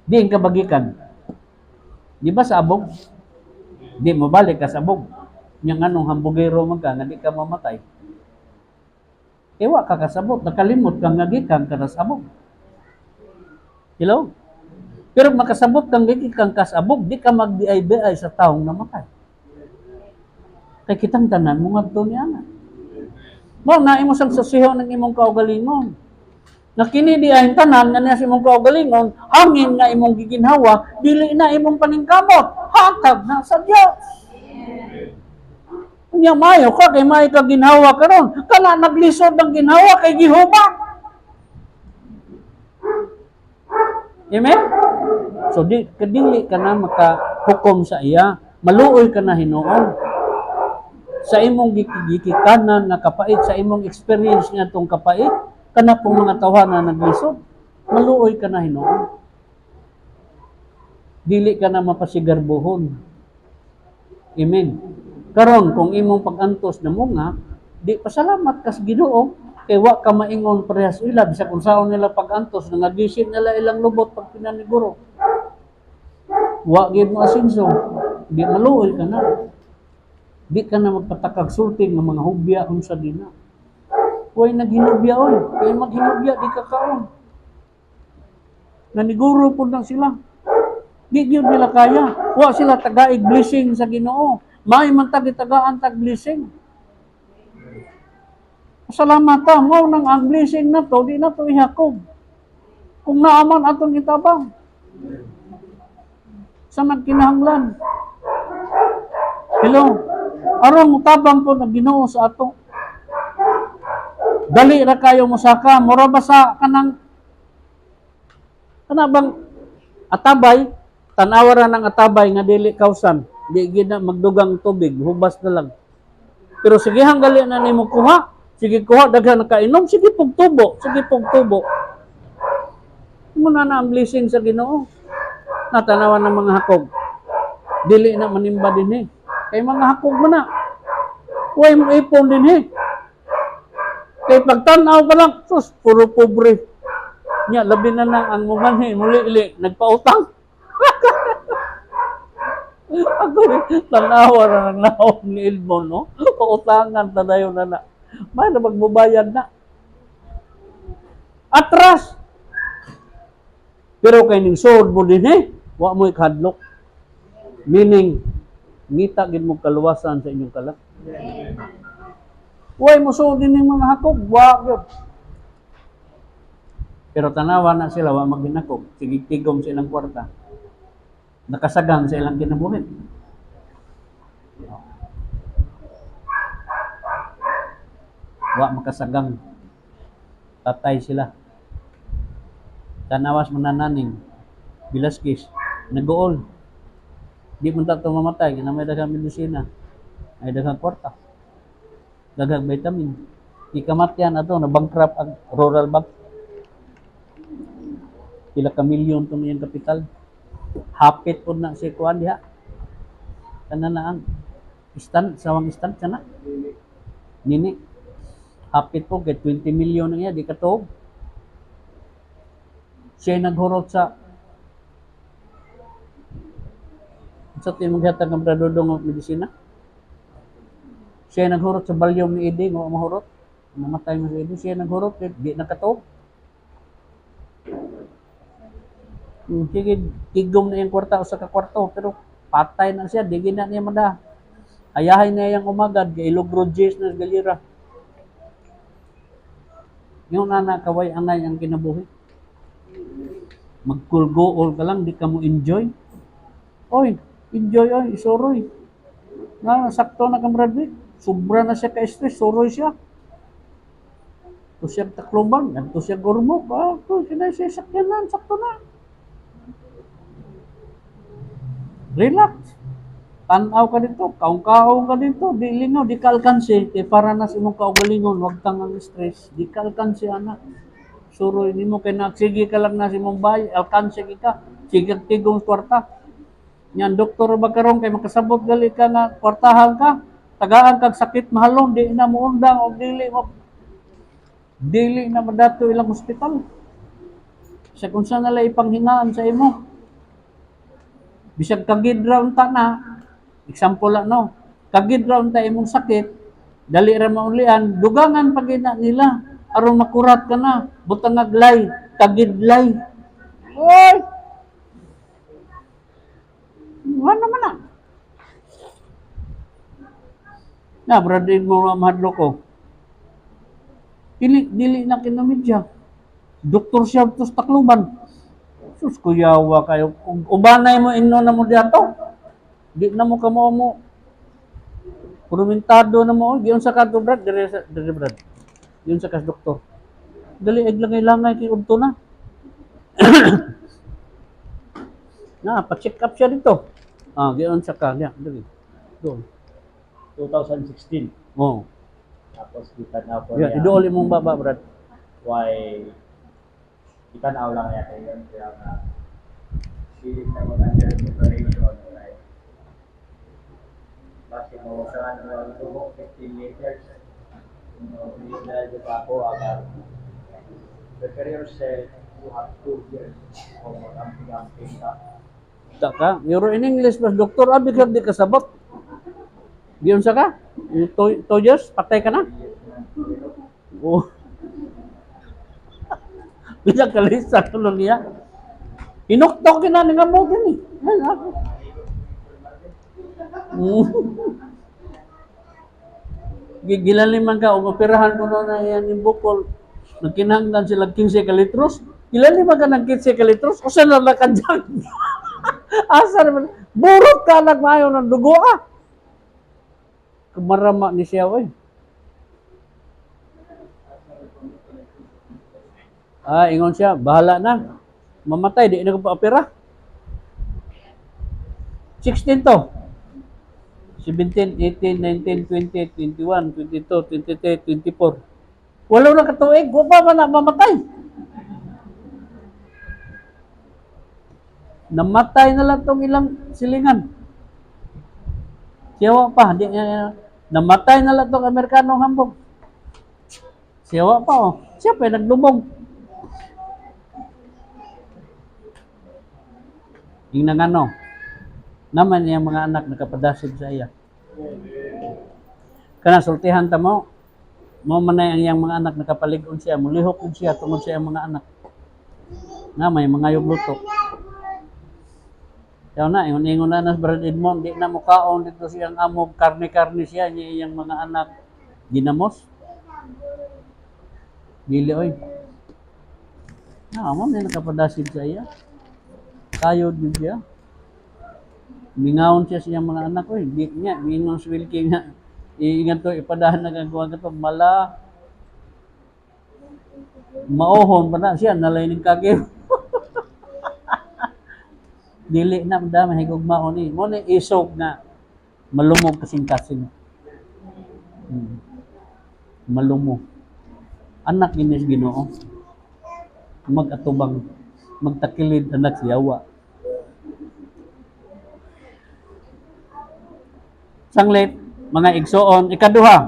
Diin ka magikan. Di ba sa abog? Di mo balik ka sa abog. Yang anong hambugero man ka, nga di ka mamatay. Ewa ka kasabot, nakalimot kang ngagikan ka sa abog. Hello? Pero makasabot kang gikan ka sa abog, di ka magdiay-diay sa taong namatay. Kay kitang tanan mo ngadto niya na. Mo na imo sang susiho ng imong kaugalingon. Nakini di ay tanan nga sa imong kaugalingon, hangin nga imong giginhawa, dili na imong paningkamot, hatag na sa Dios. Unya mayo ka kay may ka ginhawa karon, kana naglisod ng ginhawa kay gihubak. Amen? So di kadili ka na makahukom sa iya, maluoy ka na Hinuon. Sa imong gikikanan nga kapait, sa imong experience nga itong kapait, kana pong mga tawhana naglisod, maluoy ka na Hinuon. Dili ka na mapasigarbuhon. Amen. Karon kung imong pagantos na munga, di pasalamat kas Ginoo, kay wa ka maingon parehas ila, bisa kung saan nila pagantos, nangagisin nila ilang lubot pag pinaniguro. Wa gid mo asinso, di maluoy ka na. Di ka na magpatakag sulting ng mga hubya kung sa dina. Huwag naghinubya oy. Kaya maghinubya, di ka kaon. Naniguro po lang sila. Di yun nila kaya. Huwag sila tagaig blessing sa Ginoo. May man tagi-tagaan tag-blessing. Salamat ta. Ngaw nang ang blessing na to, di na to ihakog. Kung naaman atong itabang. Sa nagkinahanglan. Hello? Aron tabang po na Ginoo sa ato. Dali ra kayo mosaka, mura ba sa kanang bang atabay, tanawa ra ng atabay nga dili kausan, di gid na magdugang tubig, hubas na lang. Pero sige hanggali na nimo kuha, sige kuha daghan na kainom, sige pug tubo, sige pug tubo. Muna na ang blessing sa Ginoo. Natanawan ng mga hakog. Dili na manimba dinhi. Kay mga hakog mo na. Huwag mo ipon din Kay pagtanaw pa lang, sus, puro pobre. Nya, labi na lang ang mumanhi, muli-ili, nagpautang. Ako tanawa na ng naon ni Ilmon, no? Pautangan, tadayo na na. May na magbabayad na. Atras! Pero kay ning sword mo din wa mo ikadlok. Meaning, ngita gid mo kaluwasan sa inyong kalag. Huwag mo sudin ng mga hakog, wag. Pero tanawa na sila, wa maghinakog. Sige, tigom sa ilang kwarta. Nakasagang sa ilang kinabuhi. Wa makasagang. Tatay sila. Tanawas manananing. Bilaskis. Nag-uol. Di mo tato mamatay, kaya may daghang medisina, may daghang kwarta, daghang vitamin. Ikamatyan ato, na-bankrupt ang rural bank. Pila ka milyon ito niyang kapital. Hapit po na si Kuan diha. Kana na ang sawang istan, sana. Nini, hapit po, kay 20 milyon na niya, di katuog. Siya naghurot sa tayo maghatag ng bradodong ng medisina. Siya naghurot sa balyong ni Edi, nga mahurot. Namatay mo si Edi, siya naghurot, di nakatuog. Sige, tigom na yung kwarta o sa kakwarto, pero patay na siya, di gina niya mada. Ayahay na yung umagad, kay Ilog-Rodges na galira. Yung anak, kaway anay ang kinabuhi. Mag-kulgool ka lang, di ka mo enjoy. Oy, enjoy oy, isoroy. Na sakto na kang Bradley. Sobra na siya ka-stress, suroy siya. Ito siya Tacloban, ito siya Gurmok. Ito siya sakyanan, sakto na. Relax. Tanaw ka dito, kaong-kaong ka dito, di lingaw, di ka alkansi. Kaya para na sa imong kaugalingon, huwag kang ang stress. Di ka alkansi, anak. Suroy, hindi mo kaya sige ka lang na sa imong bahay, alkansi ka. Sige tigong kwarta. Yan, doktor ba karong kay makasabot gali ka nga kwartahan ka. Tagaan kag sakit mahalon, di na mo undang o dili na madato ilang hospital. Sa kung saan nila ipanghingaan sa imo. Bisag kagid round ta na, example lang no, kagid round ta imong sakit, dali ra maulian, dugangan pagina nila, aron makurat ka na, butang aglay, kagidlay. Oy! Ano man na? Na, bradin mo na mahadlo ko. Dili na kinamidya. Doktor siya ito sa Tacloban. Sus, kuyawa kayo. Kung ubanay mo, ino na mo diato. Di na mo kamo mo. Purmentado na mo. Diyon sa kanto, Brad. Dire, Brad. Diyon sa kas doktor. Dali, langay-langay kay udto na. Na, pa-check up siya dito. Diyon sa ka. Dali. Doon. 2016. Oh. Tapos kita na po Yeah, niya idooli mong baba, Brad. why kita na lang niya kayo yun. Kaya nga, silik na mag-under preparation, right? Kasi mo sa ano, 15 liters. Please dahil pa ako, agad. Prepare yourself, you have 2 years of mag-amping ka. Ka. Euro in English, mas doktor, abig lang di kasabot. Diyon sa ka? 2 years, patay ka na? Oh. Bilang kalisa, tulong niya. Inuktok ka na nga mo din eh. Ay, ako. Gilaliman ka, umoperahan ko na yan yung bukol. Nagkinahanglan sila 15 kalitros. Gilaliman ka ng 15 kalitros, o saan na ka dyan? Asa naman, burot ka nagmayo ng dugo ah. Kumarama ni siya, oy. Ingon siya, bahala na. Mamatay, di na ko pa-opera. 16 to. 17, 18, 19, 20, 21, 22, 23, 24. Wala na katuig, ko pa na mamatay. Namatay na lang tong ilang silingan. Siyawa pa, di niya namatay na lang tong Amerikanong hambog. Siyawa pa oh. Siya pa naglubog. Yung nangano, naman yung mga anak nakapadasig sa iya. Kana sultihan ta mo manay ang iyang mga anak nakapaligon siya, mulihok din siya tungod sa iyang mga anak. Nga may mga yugluto. Kaya na, ingon na nas Brad Edmond, di na mukaon dito siyang amog, karne-karne siya, niya iyang mga anak ginamos. Dili oy. Amo na nakapadasig sa iya. Kayod din siya. Mingawon siya siyang mga anak ko. Di niya, mingon si Wilkie nga. Iingat to, ipadahan na gagawa ka to. Mala. Maohon pa na siya. Nalay ng kagir. Dili na, madami higog maon eh. Muna isog na malumog kasing-kasing. Malumog. Anak ginis Ginoo. Mag-atubang. Magtakilid anak siyawa. Sanglit, mga igsoon, ikaduha.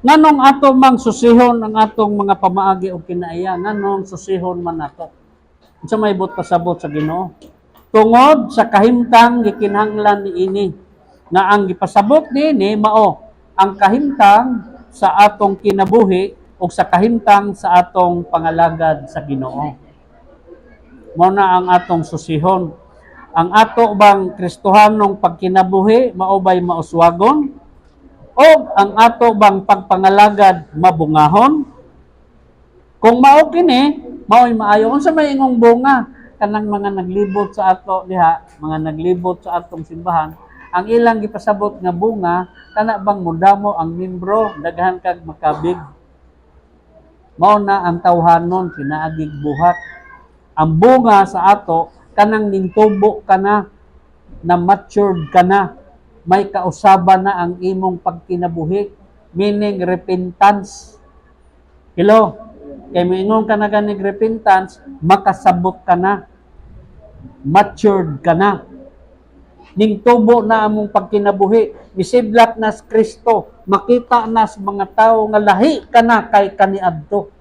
Nganong ato mang susihon ang atong mga pamaagi o kinaiya? Nganong susihon man ato? Sa may bot pasabot sa Ginoo. Tungod sa kahimtang gikinahanglan ni ini nga ang gipasabot niini mao ang kahimtang sa atong kinabuhi o sa kahimtang sa atong pangalagad sa Ginoo. Mao na ang atong susihon. Ang ato bang Kristohanong pagkinabuhi maubay mauswagon o ang ato bang pagpangalagad mabungahon? Kung mao kini, mao'y maayo. Unsa may ingong bunga kanang mga naglibot sa ato diha, mga naglibot sa atong simbahan, ang ilang gipasabot nga bunga kana bang mudamo ang membro daghan kag makabig. Mao na ang tawhanon pinaagig buhat. Ang bunga sa ato kanang nintubo ka na matured ka na, may kausaban na ang imong pagkinabuhi, meaning repentance. Hello? Kay moingon ka na ganing repentance, makasabot ka na, matured ka na. Ning tubo na among pagkinabuhi, misidlak na sa Kristo, makita na sa mga tao nga lahi ka na kay kaniadto.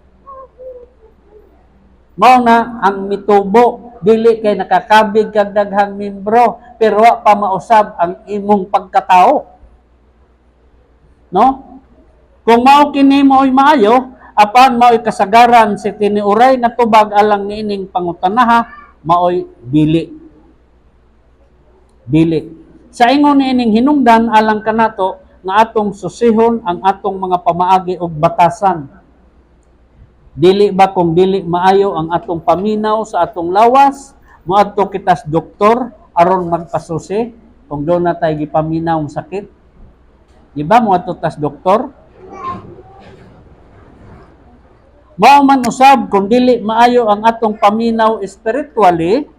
Mao na ang mitubo, dili kay nakakabig kag daghang membro, pero wa pa mausab ang imong pagkatao. No? Kung mao kini mao'y maayo, apan mao'y kasagaran si tiniuray na tubag alang niining pangutanaha, mao'y dili. Dili. Sa ingon niining hinungdan alang kanato nga atong susihon ang atong mga pamaagi og batasan. Dili ba kung dili maayo ang atong paminaw sa atong lawas, moadto kitas doktor aron magpasusi kung doon na tayo gipaminaw ang sakit. Di ba moadto tas doktor? Mao man usab kung dili maayo ang atong paminaw spiritually,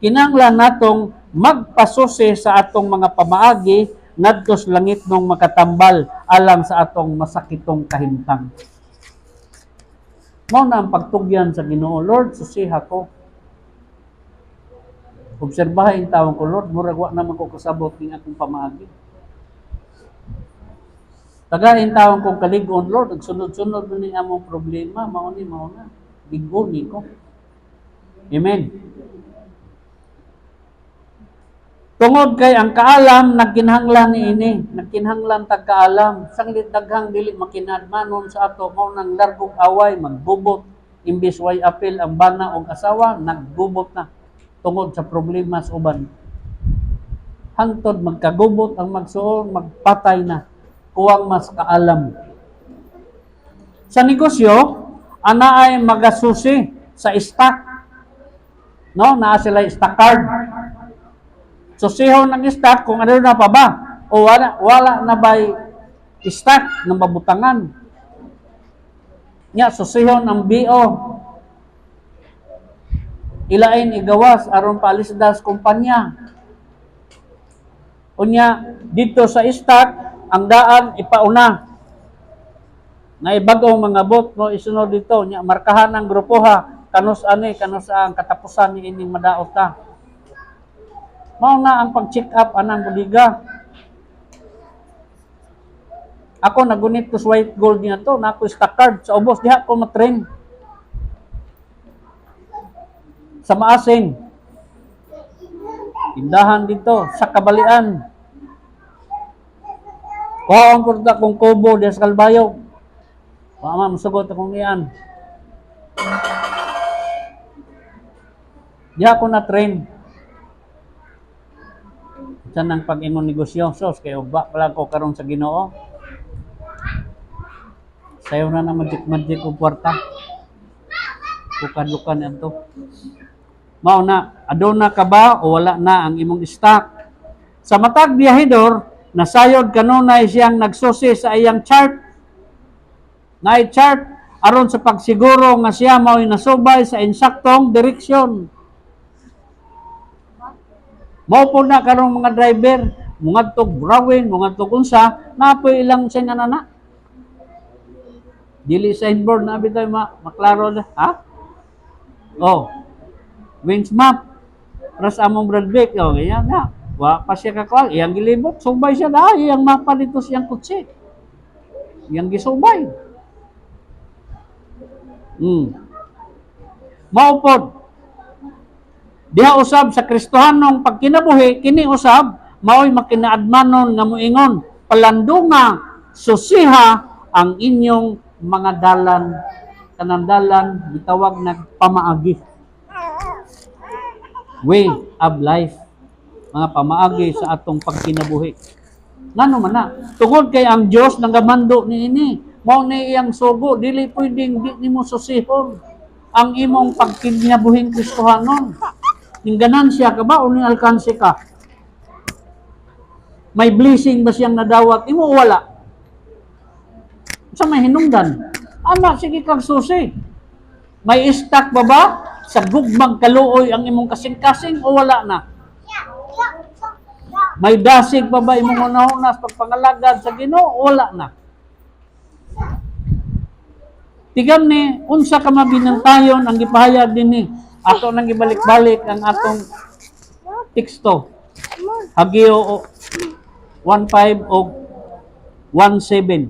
kinahanglan natong magpasusi sa atong mga pamaagi ngadto sa langit nung makatambal alang sa atong masakitong kahimtang. Mao na ang pagtugyan sa Ginoo. Lord, susiha ko. Obserbahin tawon ko, Lord, murag wa naman ko kasabot ning akong pamaagi. Tagahin tawon ko kaligon, Lord, ug sunod-sunod ni among problema, mao na. Bigo ni ko. Amen. Tungod kay ang kaalam nagkinahanglan niini, nagkinahanglan tag kaalam. Sanglit daghang dili makinadmanon sa ato mao nang largong away magbubot imbis way apil ang bana og asawa nagbubot na tungod sa problema sa uban. Hangtod magkagubot ang magsuon, magpatay na kuwang mas kaalam. Sa negosyo, ana ay magasusi sa stock. No, naa sila stock card. Susihon ng stock kung ano na pa ba o wala na ba'y stock ng mabutangan. Nya susihon ang BO. Ilain igawas aron paalisdas kumpanya. Unya dito sa stock ang daan ipauna. Na ibagong mga bot no isunod dito nya markahan ang grupo ha kanus ang katapusan ni ining madaot ta. Mao na ang pag-check up anang buliga. Ako nagunit ko sa white gold niya to, na ako stock card sa ubos diha ko matrain. Sa Maasing. Tindahan dito sa Kabalian. Kuhaon ko ta kung kubo diha sa Kalbayog. Wa man musugot akong iyan. Diha ko na train. Sa nang pag-ingon negosyo, sos, kaya ba pala ko karon sa Ginoo. Sayo na magic o kwarta. Bukan-bukan ito. Mao na, aduna ka ba o wala na ang imong stock? Sa matag biyahedor, nasayod kanunay siyang nagsusi sa iyang chart. Na-chart aron sa pagsiguro nga siya mao'y nasubay sa insaktong direksyon. Mao po na karong mga driver, mga tog Brawin, mga tog unsa, napoy ilang siya nga nana. Dili signboard na bitay maklaro na, ha? Oh. Wings map. Pras among brake, oh, ganyan na. Wa pa siya kakwal, iyang gilibot, subay siya na, iyang mapa dito siyang kutsi. Iyang gisubay. Mao pod. Diha usab sa Kristohanong pagkinabuhi, kini usab, mao'y makinaadmanon nga muingon, palandunga, susiha ang inyong mga dalan, kanang dalan, gitawag nagpamaagi. Way of life. Mga pamaagi sa atong pagkinabuhi. Ngano man na, tungod kay ang Dios nangamando niini, mao ni iyang sugo, dili pwedeng di nimo susihon ang imong pagkinabuhing Kristohanon. Ning ganansya ka ba o ning alkanse ka? May blessing ba siyang nadawat? Imo wala. Sa may hinungdan. Ama, sige kag susi. May stock ba ba? Sa gugmang kaluoy ang imong kasing-kasing o wala na? May dasig pa ba imong una-una sa pagpangalagad sa Ginoo o wala na? Tigam ni, unsa ka mabinantayon ang gipahayag dinhi. Ato nang gibalik-balik ang atong teksto. Hageo 1:5 o 1:7.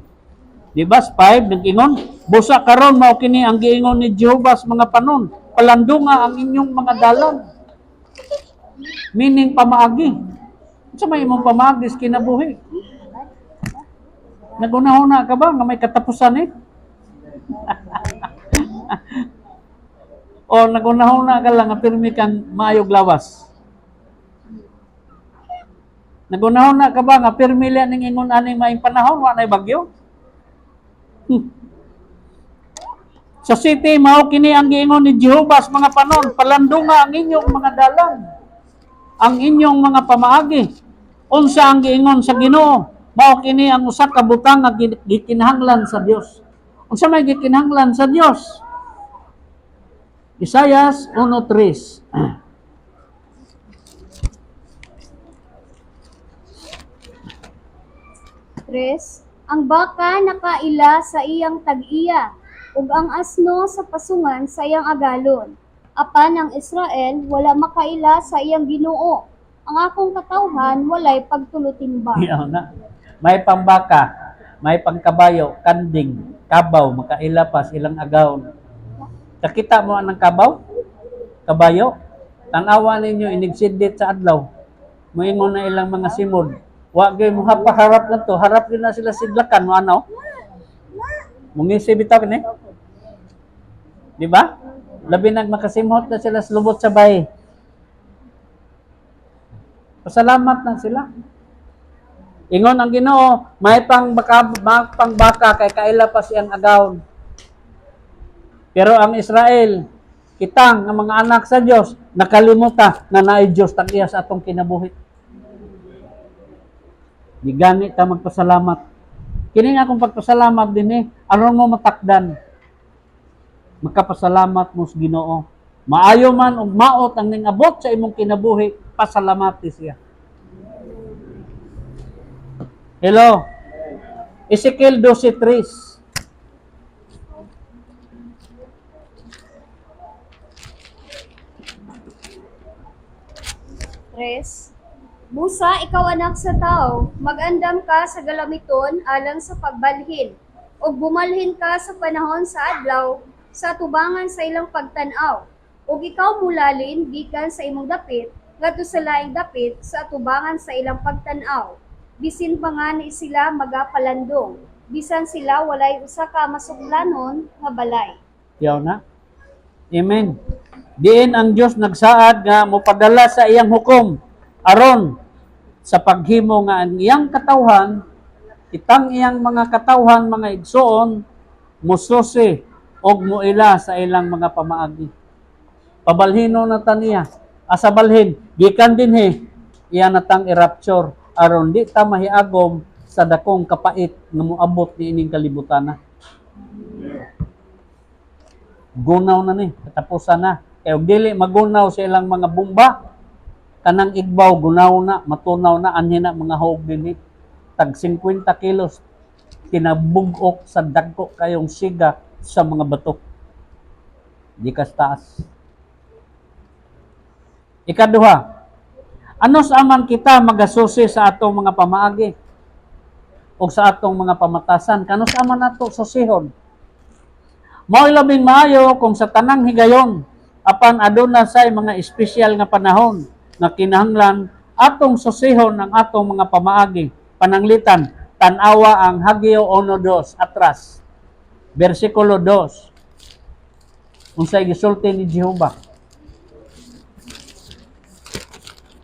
Di ba? 5 nag-ingon, busa karon mao kini ang giingon ni Jehovah sa mga panon. Palandunga ang inyong mga dalan. Meaning pamaagi. Sa may imong pamaagi sa kinabuhi. Naguna-una ka ba nga may katapusan eh? O naguna-una ka lang nga pirmi kang maayog lawas? Naguna-una ka ba nga pirmi lang ning ingon aning maayong panahon wa nay bagyo? Sa city, mao kini ang giingon ni Jehovah sa mga panon, palandunga ang inyong mga dalan, ang inyong mga pamaagi. Unsa ang giingon sa Ginoo, mao kini ang usa ka butang nga gikinahanglan sa Dios. Unsa may gikinahanglan sa Dios? Isaias 1:3. Tres, ang baka nakaila sa iyang tag-iya, ug ang asno sa pasungan sa iyang agalon. Apan ang Israel wala makaila sa iyang Ginoo. Ang akong katawhan walay pagtulutimba. Iyaw na. May pambaka, may pangkabayo, kanding, kabaw, makaila pa silang agawon. Nakita mo ang kabaw? Kabayo? Tanawa ninyo, inigsidit sa adlaw. Moingon na ilang mga simod. Wa gyud mo harap lang to, harap din na sila sidlakan mo ano? Mungisi bitaw ni. Di ba? Labi nag makasimhot na sila sa lubot sa bahay. Pasalamat na sila. Ingon ang Ginoo, may pangbaka kay kaila pa siyang agawon. Pero ang Israel, kitang nga mga anak sa Dios, nakalimuta na naay Dios tag-iya sa atong kinabuhi. Di gani ta magpasalamat. Kini nga akong pagpasalamat din aron mo matakdan. Magkapasalamat mo sa Ginoo. Maayo man ug maot ang ningabot sa imong kinabuhi, pasalamati siya. Hello. Ezekiel 12:3. Tres, Musa, ikaw anak sa tao, mag-andam ka sa galamiton alang sa pagbalhin, ug bumalhin ka sa panahon sa adlaw, sa tubangan sa ilang pagtanaw, ug ikaw mulalin gikan sa imong dapit, ngadto sa laing dapit sa tubangan sa ilang pagtanaw. Bisin pa nga ni sila magapalandong, bisan sila walay usa ka masuklanon nga balay. Yaw na. Amen. Diin ang Dios nagsaad nga mopadala sa iyang hukom aron sa paghimo nga ang iyang katawhan, itang iyang mga katawhan, mga igsoon, mususi og muila sa ilang mga pamaagi. Pabalhino na taniya. Asa balhin, gikan dinhi iya natang i-rapture aron di ta mahiagom sa dakong kapait nga moabot ni ining kalibutan na. Gunaw na ni, katapusan na. Kaya dili magunaw sa ilang mga bomba, kanang igbaw, gunaw na, matunaw na, anhi na mga hog din tag 50 kilos, kinabugok sa dagko kayong siga sa mga batok. Di kas taas. Ikaduha, ano sa aman kita magasusi sa atong mga pamaagi o sa atong mga pamatasan? Kano sa aman nato susihon? Mao labing maayo kung sa tanang higayon, apan aduna say mga espesyal nga panahon nga kinahanglan atong susihon ang atong mga pamaagi. Pananglitan, tanawa ang Hageo 1:2 atras. Versikulo 2. Unsay gisulti ni Jehovah.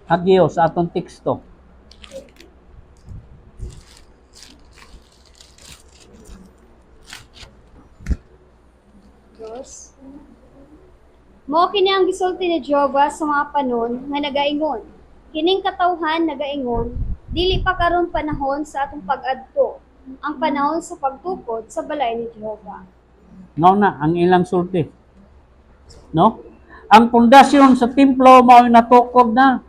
Hageo sa atong teksto. Mao kini ang gisulti ni Jehovah sa mga panon nga nagaingon. Kining katawhan nagaingon, Dili pa karon panahon sa atong pag-adto, ang panahon sa pagtukod sa balay ni Jehova. No na ang ilang sulti. No? Ang pundasyon sa templo mao natukod na.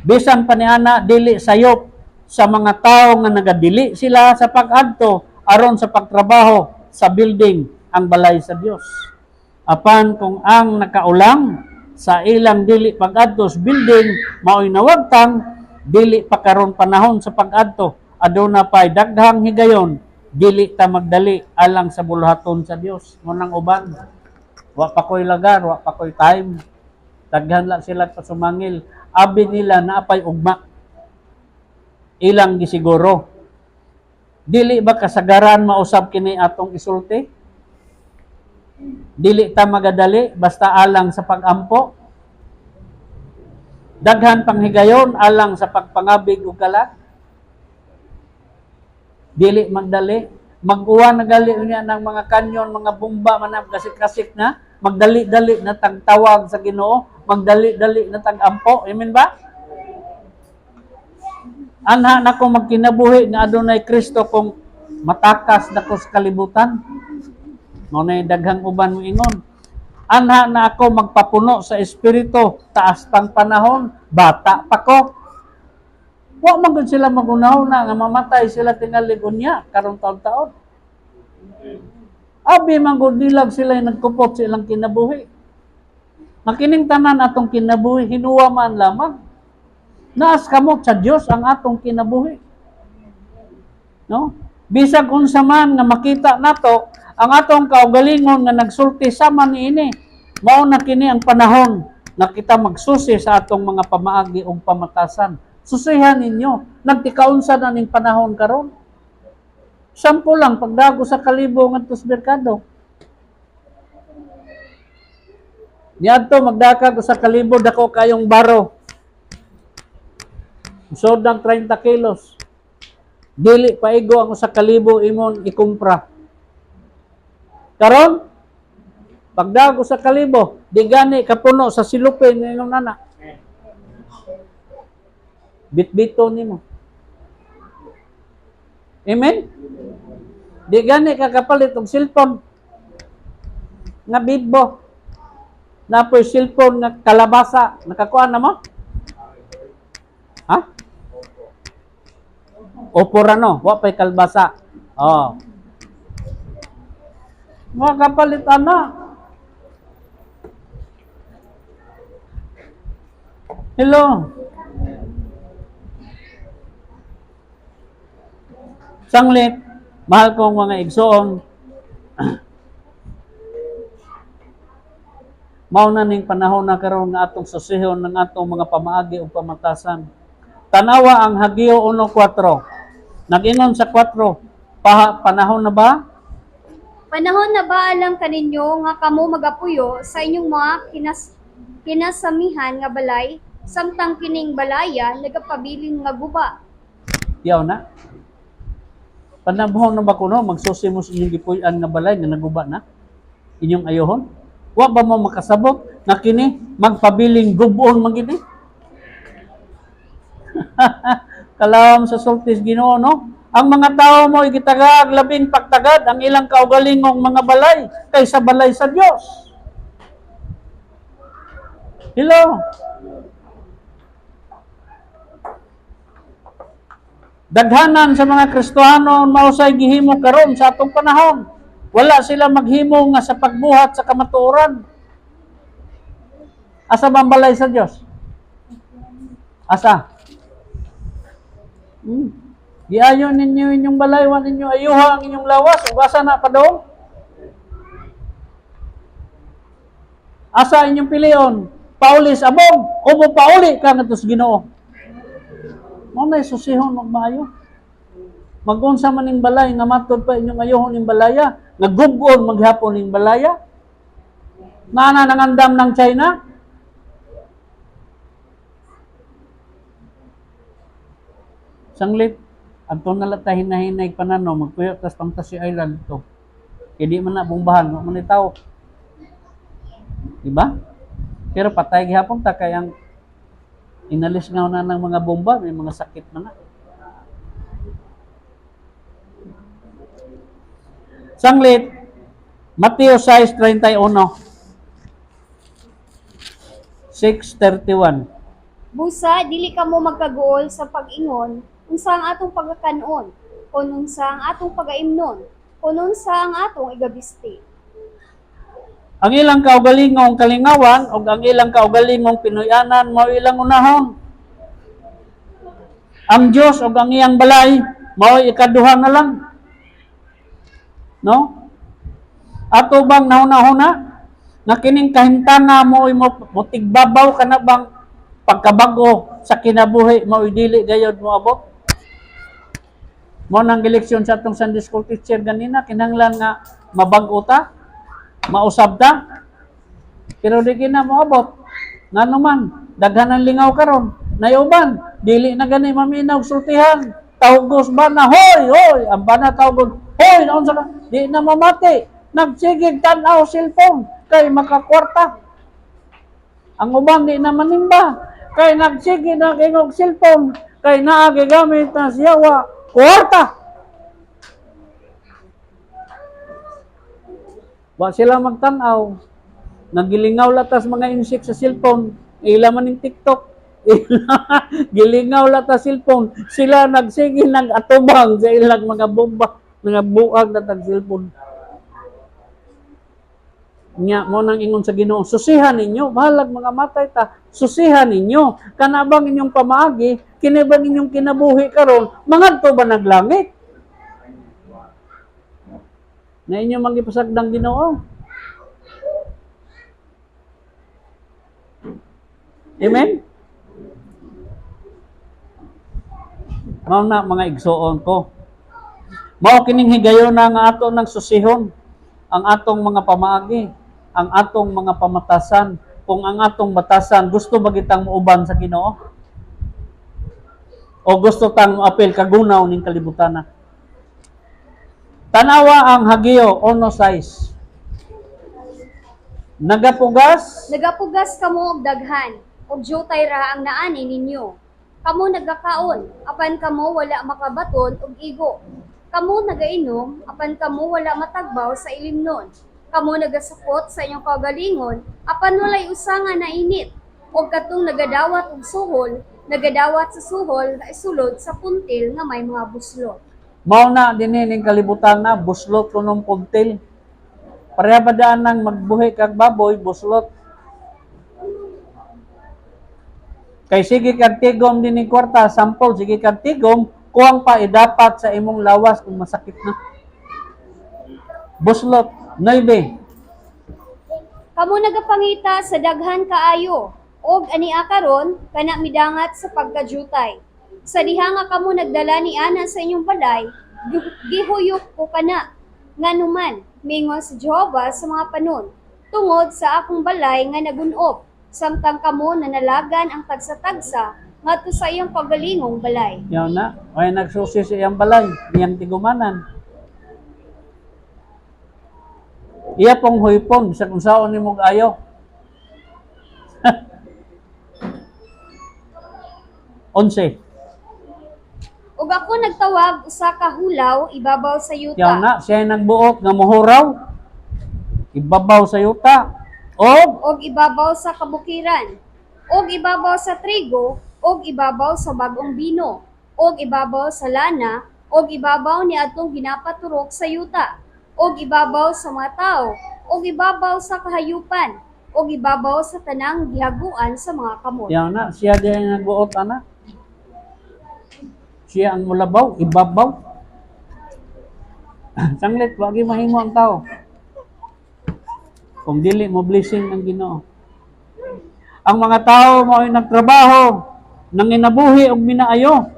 Bisan pa niana dili sayop sa mga tao nga nagadili sila sa pag-adto aron sa pagtrabaho sa building ang balay sa Dios. Apan kung ang nakaulang sa ilang dili pag-adto sa building mao'y nawagtang dili pa karon panahon sa pag-adto aduna pay daghang higayon dili ta magdali alang sa buluhaton sa Dios. Ngunang uban wa pa koy lagar, wa pa koy time. Daghan lang sila pasumangil. Abi nila na apay ugma. Ilang gisiguro. Dili ba kasagaran mausab kini atong isulti? Dili ta magadali basta alang sa pag-ampo. Daghan panghigayon alang sa pagpangabig ug kalat. Dili magdali. Mag-uwa na gali niya ng mga kanyon, mga bomba manam kasik-kasik na, magdali-dali na tagtawag sa Ginoo, magdali-dali na tag-ampo. Amen ba? Anha na ko magkinabuhi nga adunay Kristo kung matakas na ko sa kalibutan. Ngunay daghang uban mo ingon. Anha na ako magpapuno sa Espiritu, taas pang panahon, bata pa ko. Wa man gud sila magunaw na nga mamatay sila tingali unya karon taon-taon. Abi man gud dilag sila nagkupot sa ilang kinabuhi. Makining tanan atong kinabuhi hinuwa man lamang. Naas kamot sa Dios ang atong kinabuhi. No? Bisag unsa man nga makita nato ang atong kaugalingon nga nagsulti sama niini. Mao na kini ang panahon na kita magsusi sa atong mga pamaagi ug pamatasan. Susihan ninyo, nagtikaunsa na ning panahon karon. Sampo lang, pagdago sa kalibo ngadto sa merkado. Niadto magdakag sa kalibo dako kayong baro. Usod ng 30 kilos. Dili paigo ang sa kalibo imon ikumpra. Karon, pagdago sa kalibo, di gani kapuno sa silupin ngayong nana. Bit-bito nimo. Amen? Di gani kakapalit og cellphone nga bidbo. Napoy cellphone nga kalabasa, nakakuha na mo? Ha? Opora no, wa pay kalbasa. Oh. Makapalit na. Hello. Sanglit, mahal kong mga igsoon, mao na ning panahon na karon nga atong susihon ng atong mga pamaagi o pamatasan. Tanawa ang Hageo 1:4. Nag-ingon sa 4, panahon na ba? Panahon na ba alang kaninyo nga kamo magapuyo sa inyong mga kinasamihan nga balay, samtang kining balaya nagapabilin nga guba? Yaw na. Panabhon na ba kuno magsusi mo sa inyong gipuy-an nga balay nga naguba na? Inyong ayohon? Wa ba mo makasabot na kini magpabiling gubon man gini? Kalawam sa sultis Ginoo no? Ang mga tao mo igitagag labing pagtagad ang ilang kaugalingong mga balay kaysa balay sa Dios. Hello. Daghanan sa mga Kristiyano mausay gihimo karon sa atong panahon. Wala sila maghimo nga sa pagbuhat sa kamatuoran. Asa ba ang balay sa Dios? Asa? Giayon ninyo inyong balay, wa ninyo ayuha ang inyong lawas, ug asa na pa daw? Asa inyong pilion? Paulis abog, o mo pauli ka ngadto sa Ginoo. Mo na susihon og maayo. Mag-unsa man ning balay nga matud pa inyong ayohon ning balaya, naggugon maghapon ning balaya. Nana nangandam ng China. Sanglit, adto na lang ta hinahinay panano, magpuyo tas Fantasy Island to. Kaya di man na bumbahan, mo man itaw. Diba? Pero patay gihapon ta kay ang Inalis nga na ng mga bomba, may mga sakit na na. Sanglit, Mateo 6:31. 6:31. Busa, dili ka mo magkaguol sa pag-ingon, unsa ang atong pagkakanon, kung unsa ang atong pagaimnon, kung unsa ang atong igabisti. Ang ilang kaugalingong kalingawan o ang ilang kaugalingong pinuyanan mao ilang unahon. Ang Dios o ang iyang balay mao ikaduha na lang. No? Ato bang nahuna-huna na kining kahimtana mo tigbabaw ka na bang pagkabago sa kinabuhi mao dili gayud mo abot? Mo nang eleksyon sa atong Sunday school teacher ganina kinahanglan nga mabag-o ta, mausab ta. Pero di kina mo abot. Ngano man, daghan ang lingaw karon. Nayuban, dili na gani maminaw sultihan. Tawgos ba na hoy, ang bana tawgon, hoy, naon sa di na mamati. Nagsigig tan-aw cellphone kay makakwarta. Ang uban di na manimba kay nagsigig na ingog cellphone kay naa gigamit na siyawa kwarta. Wa sila magtan-aw. Nagilingaw latas mga insect sa cellphone. Ila man ning TikTok. Gilingaw latas cellphone. Sila nagsige nag-atubang sa ilang mga bomba, mga buag na tag cellphone. Nya mo nang ingon sa Ginoo, susihan ninyo, bahalag mga matay ta. Susihan ninyo kanabang inyong pamaagi, kini ba inyong kinabuhi karon, mangadto ba naglangit? Na inyo magipasagdang Ginoo. Amen? Mao na mga igsoon ko. Mao kining higayon na nga ato nang susihon ang atong mga pamaagi, ang atong mga pamatasan, kung ang atong batasan gusto ba kitang muuban sa Ginoo? O gusto tang apel kagunaw ning kalibutan na? Tanawa ang Hageo 1:6. Nagapugas Nagapugas kamo og daghan, og jutay ra ang naani ninyo. Kamo nagakaon, apan kamo wala makabaton og igo. Kamo nagainom, apan kamo wala matagbaw sa ilimnon. Kamo nagasupot sa inyong kaugalingon, apan walay usangan na init. Og katong nagadawat og suhol, nagadawat sa suhol na isulod sa puntil nga may mga buslot. mao na dinhi ning kalibutan na buslot kunom puntil. Pareha ba daan nang magbuhi kag baboy buslot. Kay sige kag tigom dinhi kwarta, sample sige kag tigom, kuwang pa idapat sa imong lawas kung masakit na. Buslot, 9. Kamo nagapangita sa daghan kaayo, og ania karon kana midangat sa pagkajutay. Sa diha nga kamo nagdala ni ana sa inyong balay, gihuyok ko kana. Nganuman, mingon si Jehova sa mga panon, tungod sa akong balay nga nagunob, samtang kamo nanalagan ang tagsa-tagsa ngadto sa iyong pagalingong balay. Yaw na, ay nagsusi sa iyang balay, iyang tigumanan. Iya pong huypon, sa kung saan ni mong ayo. 11. Ug ako nagtawag usa ka hulaw ibabaw sa Yaw yuta. na, siya nagbuot nga muhuraw. Ibabaw sa yuta. O, Og ibabaw sa kabukiran, og ibabaw sa trigo, og ibabaw sa bagong bino, og ibabaw sa lana, og ibabaw ni atong ginapaturok sa yuta, og ibabaw sa mga tao, og ibabaw sa kahayupan, og ibabaw sa tanang gihaguan sa mga kamot. yaw na, siya din nagbuot, ana. Siya ang mulabaw, ibabaw. Sanglit, wagi mahimo ang tao. Kung dili mo blessing ng Ginoo. Ang mga tao mo ay nagtrabaho, nanginabuhi og minaayo,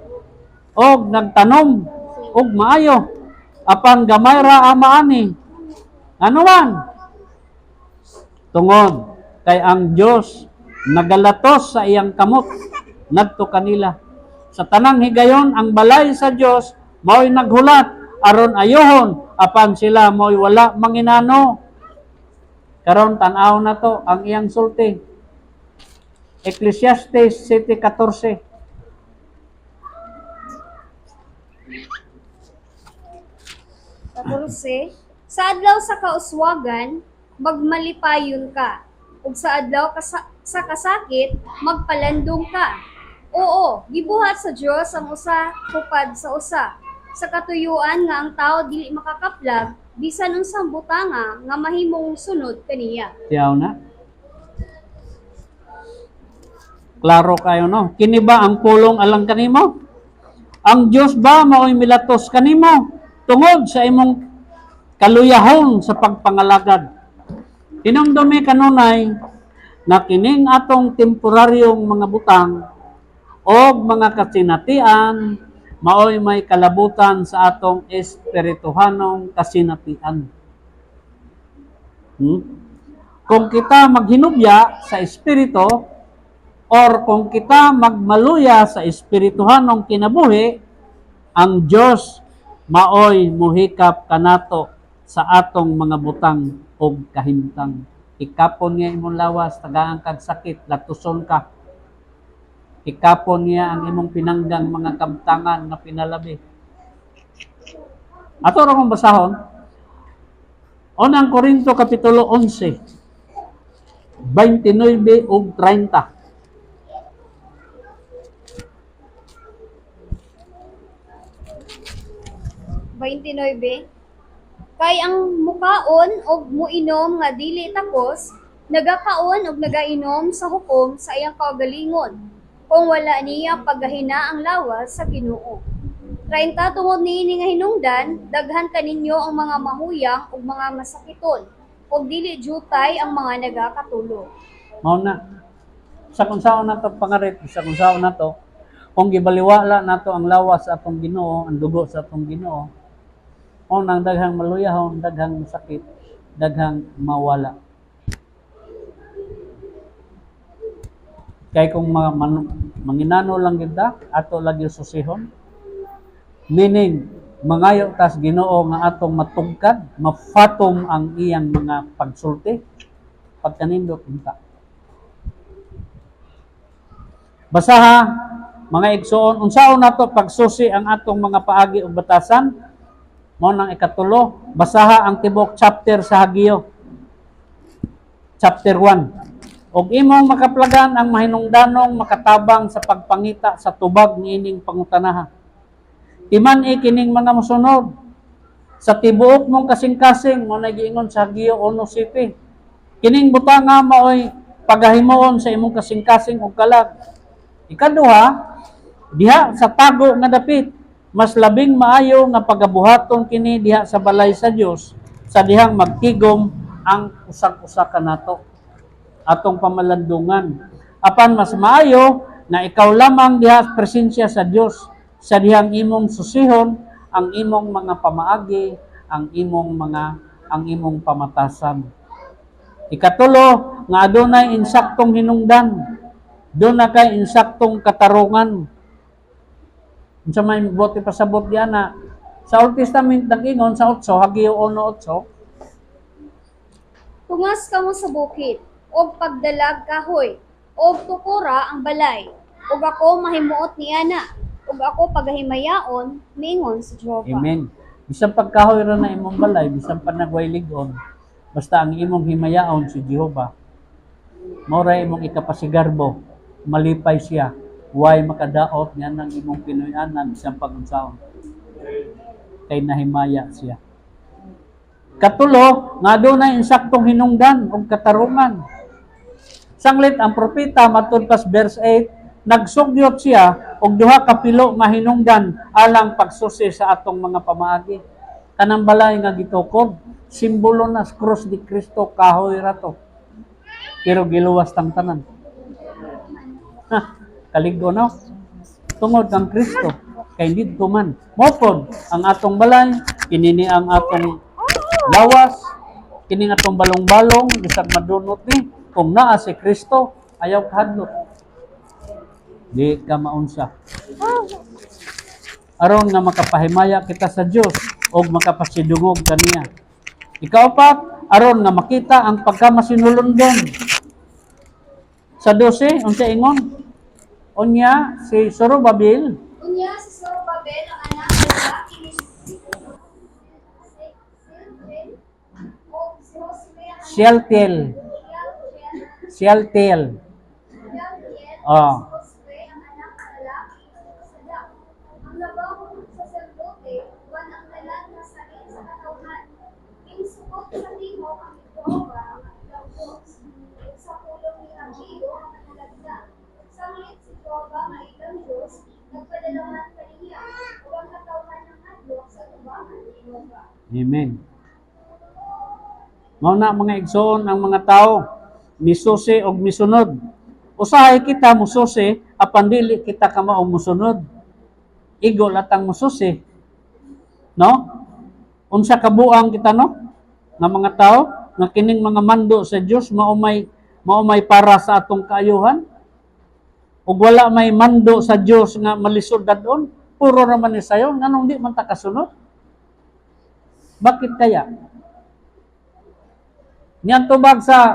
og nagtanom og maayo. Apan gamay ra amaani. Ano man? Tungod kay ang Dios nagalatos sa iyang kamot ngadto kanila. Sa tanang higayon ang balay sa Dios mao'y naghulat aron ayohon apan sila mao'y wala manginano. Karon tan-aw na to ang iyang sulti. Ecclesiastes 7:14. Sa adlaw sa kauswagan, magmalipayon ka. Ug sa adlaw sa kasakit, magpalandong ka. Oo, gibuhat sa Dios ang usa hupad sa usa. Sa katuyuan nga ang tao dili makakaplag, bisan unsang butanga nga mahimong sunod kaniya. Tiyaw na. Klaro kayo, no? Kini ba ang pulong alang kanimo? Ang Diyos ba mao'y milatos kanimo tungod sa imong kaluyahon sa pagpangalagad? Hinumdumi kanunay na kining atong temporaryong mga butang o mga kasinatian mao'y may kalabutan sa atong espirituhanong kasinatian. Kung kita maghinubya sa espiritu, or kung kita magmaluya sa espirituhanong kinabuhi, ang Diyos maoy muhikap kanato sa atong mga butang o kahimtang. Ikapon niya imong lawas, tagaan kag sakit, latuson ka. Ikapon niya ang imong pinanggang mga kabtangan na pinalabi. Ato ra kong basahon. Unang Korinto Kapitulo 11, 29 ug 30. 29. Kay ang mukaon og muinom nga dili tapos, nagakaon og nagainom sa hukom sa iyang kaugalingon, kung wala niya paggahina ang lawas sa Ginoo. 30 tungod niini nga hinungdan, daghan kaninyo ang mga mahuyang ug mga masakiton, ug dili jutay ang mga nagakatulog. Mao na. Sa kung saan na to pangarit, sa kung saan na to, kung gibaliwala nato ang lawas sa atong Ginoo, ang dugo sa atong Ginoo, o nang daghang maluyahon, daghang sakit, daghang mawala. Kay kung manginano lang kita, ato lagi susihon, meaning, mangayo tas Ginoo nga atong matugkad, mafatom ang iyang mga pagsulti, pagkanindot kita. Basaha, mga igsoon, unsaon nato pagsusi ang atong mga paagi ug batasan? Mo nang ikatulo, basaha ang tibok chapter sa Hagyo. Chapter 1. Og imong makaplagan ang mahinungdanong makatabang sa pagpangita sa tubag niining pangutanaha. Timan-i kining mga mosunod. Sa tibuok mong kasing-kasing mo nagiingon sa Hagyo 1:7. Kining butanga maoy pagahimoon sa imong kasing-kasing og kalag. Ikaduha, diha sa tago nga dapit, mas labing maayo nga pagabuhaton kini diha sa balay sa Dios sa dihang magtigom ang usag-usa kanato atong pamalandungan. Apan mas maayo na ikaw lamang diha sa presensya sa Dios sa dihang imong susihon ang imong mga pamaagi, ang imong pamatasan. Ikatulo, nga adunay insaktong hinungdan. Doon na kay insaktong katarungan. Unsa may bote pasabot diyan na sa Old Testament nag-ingon sa 8, Hagyo 1:8. Tungas kamo sa bukid, og pagdalag kahoy, og tukura ang balay, og ako mahimuot ni ana, og ako pagahimayaon, miingon sa Jehova. Amen. Bisan pagkahoy ra na imong balay, bisan pa nagway ligon, basta ang imong himayaon si Jehova. Mao ra imong ikapasigarbo, malipay siya. Way makadaot niya ng imong Pinoyanan bisan pag-unsaon. Kay nahimaya siya. Katulo, nga dunay insaktong hinungdan o katarungan. Sanglit ang propeta matud pas verse 8, nagsugyot siya og duha ka pilo nga hinungdan alang pagsusi sa atong mga pamaagi. Kanang balay nga gitukod, simbolo na sa krus ni Kristo, kahoy ra to. Pero giluwas tang tanan. Kaligdo no? Tungod kang Kristo, kay didto man. Mopod ang atong balay, kinini ang atong lawas, kining atong balong-balong, bisag madunot ni, kung naa si Kristo, ayaw kahadlok. Di ka maunsa. Aron nga makapahimaya kita sa Dios o makapasidungog kaniya. Ikaapat, aron nga makita ang pagkamasinulundon. Sa 12, unsa ingon? Unya si Zorobabel, Unya si Zorobabel ang anak ng lalaki ni o si Josue ang anak Shealtiel. ni Shealtiel. Oh. Josue ang anak ng lalaki ni Sadak. Ang labahong saserdote, buwan ang talan na salit sa katawhan. Insukot sa tingog ang Jehova ang ilang Diyos. Sa pulong ni Hagiyo ang nalagda. Sanglit si Jehova nga ilang Diyos, nagpadalaman kaniya, o ang katawhan ng hadlok sa tubangan ni Jehova. Amen. Mao na mga igsoon ang mga tao misusi og misunod. Usahay kita mususi apan dili kita kamao musunod. Igo latang mususi. No? Unsa kabuang kita no? Nga mga tao nga kining mga mando sa Dios mao may para sa atong kaayuhan. Ug wala may mando sa Dios nga malisod dadon, puro naman ni sayo nganong di man ta kasunod. Bakit kaya? Niyan tubag sa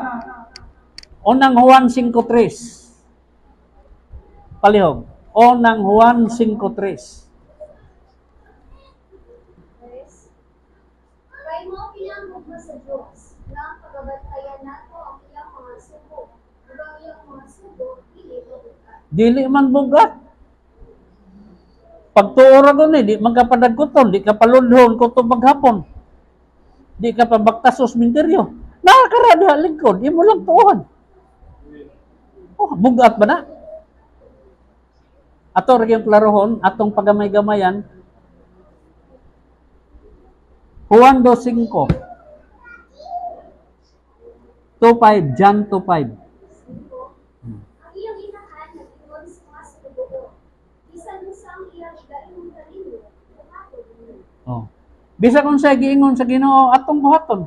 unang Juan 5:3. Palihog. Unang Juan 5:3. Kay mo pinangog mo sa Diyos, na ang pagabantayan nato ang iyang mga sugo. Ug ang iyang mga sugo, dili bugat. Dili man bugat. Pagtuora ko ni, di man ka padagkuton, di ka paludhon kuto maghapon. Di ka pabaktas sa sementeryo. Nakakara diha lingkod, imo lang tuon. Oh, bugat ba na? Ato ra gyud klarohon atong pagamay-gamayan. Juan 2:5. 2:5, John 2:5. Ang iyang inahan nag-ingon sa mga sugo. Bisan mo sa ang iyang igaing talino, buhaton mo. Oh. Bisa kung sa giingon sa Ginoo atong buhaton.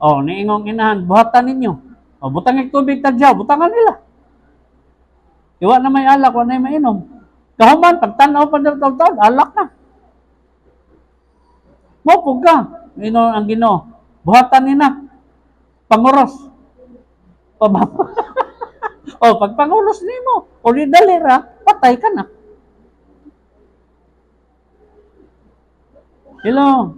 Oh, niingong inahan, buhatan ninyo. Oh, butang ig tubig tadyaw, butangan nila. Iwa na may alak, wa na mainom. Kahuman pagtan-aw pa daw taw alak na. Mo puga, ino ang Ginoo. Buhatan nina. Panguros. Pababa. Oh, pag panguros nimo, o di dalira, patay ka na. Hello.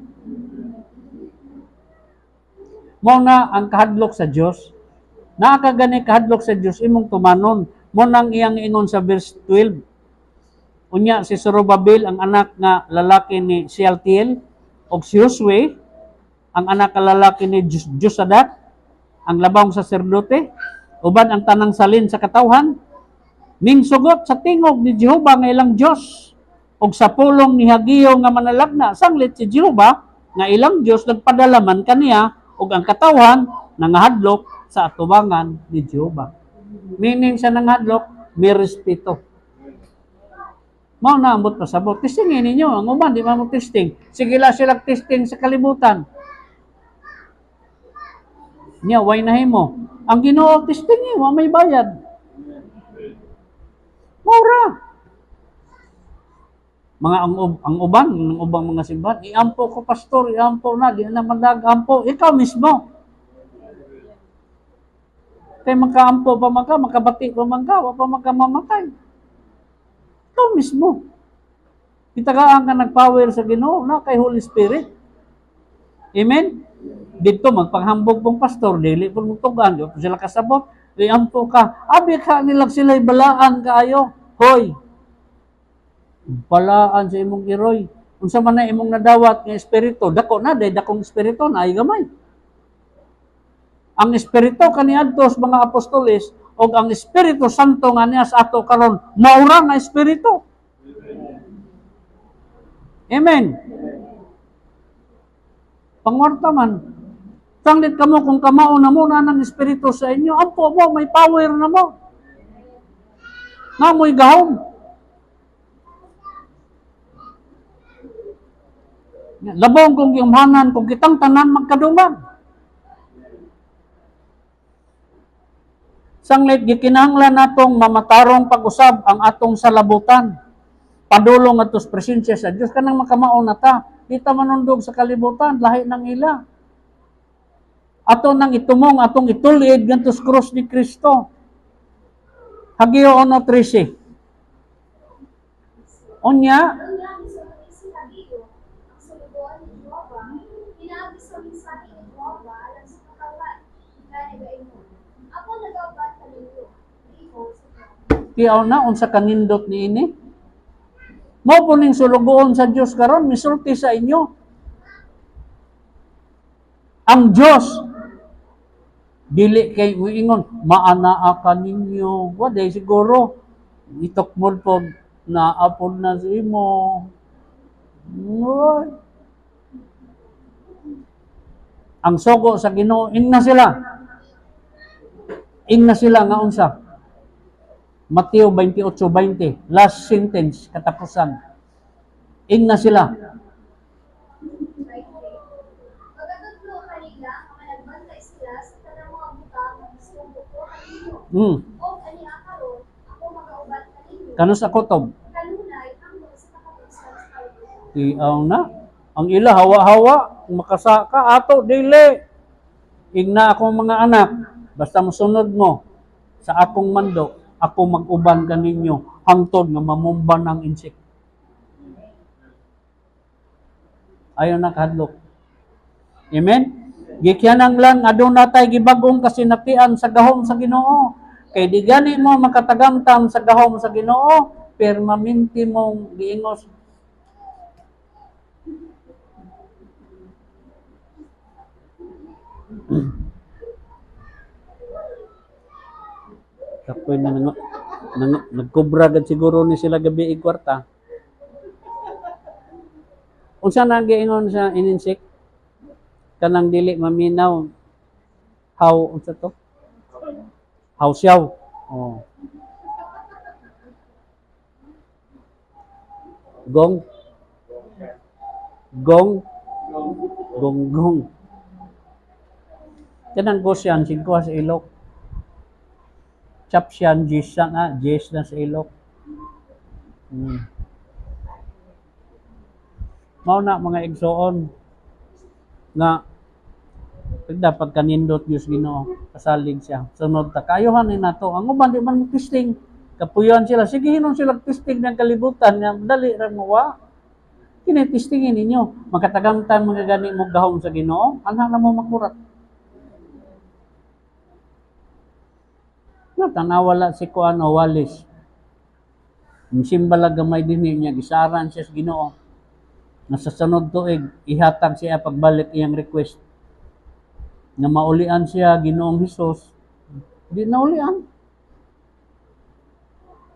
Mo na ang kahadlok sa Dios. Nakagani kahadlok sa Dios imong tumanon. Mo nang iyang ingon sa verse 12. Unya si Zorobabel ang anak nga lalaki ni Shealtiel og si Josue ang anak nga lalaki ni Josadak ang labang saserdote uban ang tanang salin sa katawhan mingsugot sa tingog ni Jehova nga ilang Dios og sa pulong ni Hagiyo nga manalagna sanglit si Jehova nga ilang Dios nagpadalaman kaniya ug ang katawhan nangahadlok sa atubangan ni Jehova. Meaning sa nanghadlok, may respeto. Mao na ambot pasabot. Testingin ninyo, ang uban di man mo testing. Sige la sila testing sa kalibutan. Nya way nahimo. Ang Ginoo testing wa may bayad. Mura. Mga ang ubang mga simbahan, iampo ko pastor, iampo na, di na mandag-ampo, ikaw mismo. Kaya makaampo pa man ka, makabati pa man ka, wa pa man ka mamatay. Ikaw mismo. Itagaan ka nag-power sa Ginoo na kay Holy Spirit. Amen? Dito magpanghambog pong pastor, dili po magtugan, di po sila kasabot, iampo ka, abi ka nilang sila'y balaan kaayo. Hoy, balaan sa imong giroy. Unsa man na imong nadawat nga espiritu, dako na day dakong espiritu na ay gamay. Ang espiritu kaniadto sa mga apostoles o ang Espiritu Santo nga niya sa ato karon maura nga espiritu. Amen. Pangwarta man. Sanglit kamo kung kamao na mo na ng espiritu sa inyo, ampo mo, may power na mo. Nga mo'y gahom. Labong kong yumhanan, kung kitang tanan magkaduman. Sanglit, gikinahanglan natong mamatarong pag-usab ang atong salabutan. Padulong at tos presensya sa Diyos. Kanang makamaon na ta. Di ta manundog sa kalibutan, lahi ng ila. Ato nang itumong, atong itulid, gantos cross ni Kristo. Hagio ono 13. Unya, Ang langit sa pagsisilabio, ang sulubuan ni Jehovah, pinaagi sa mensahe ni Jehovah alang sa katawan, gani gayon mo. Ako nagawbat kaninyo, iho sa Jehovah. tiyaw na, unsa kanindot ni ini. Mo po ning sulugoon sa Diyos karon misulti sa inyo. Ang Diyos, dili kay uingon, maanaa ka ninyo. Waday siguro, itukmod po, naapod na sa imo. Uy. Ang sogo sa Ginoo, ingna sila. Ingna sila nga unsa. Mateo 28:20, last sentence, katapusan. Ingna sila. Pagkatutlo kanila, ang nagbantay sila sa tanang mga butang ng sumbok ko kaninyo. O ani akaron, ako magaubat kaninyo. Kanus ako tob. Kanunay, hanggang sa nakapagsan sa kalubuhan. Tiyaw na. Ang ila hawa-hawa, makasaka ato dili. Ingna akong mga anak, basta mosunod mo sa akong mando, ako mag-uban kaninyo hangtod nga mamumban ang insik. Ayon na kahadlok. Amen? Gikyanang lang aduna tay gibag-ong kasinatian sa gahom sa Ginoo. Kay di gani mo makatagamtam sa gahom sa Ginoo, permanente mong giingos. Kapoy na nagkubra gad siguro ni sila gabi ig kwarta. Unsa na giingon sa ininsik? Kanang dili maminaw. How unsa to? How siyaw. Oh. Gong. Gong. Kanang gosyan sigwa sa ilok. Chapsyan, Jis na sa ilok. Mao na mga igsoon nga dapat kanindot Diyos Ginoo, kasalig siya. Sunod ta kayohan ni nato. Ang uban di man mo testing. Kapuyan sila. Sige hinon sila testing ng kalibutan nga dali ra mo wa. Kini testingin ninyo. Makatagamtan mga gani mo gahom sa Ginoo, anha na mo makurat. Tanawala si Kuano Walis. Simbala gamay din niya, gisaran siya sa Ginoo. Nasa sunod tuig, ihatag siya pagbalik iyang request. Na maulian siya, Ginoong Hesus. Di naulian.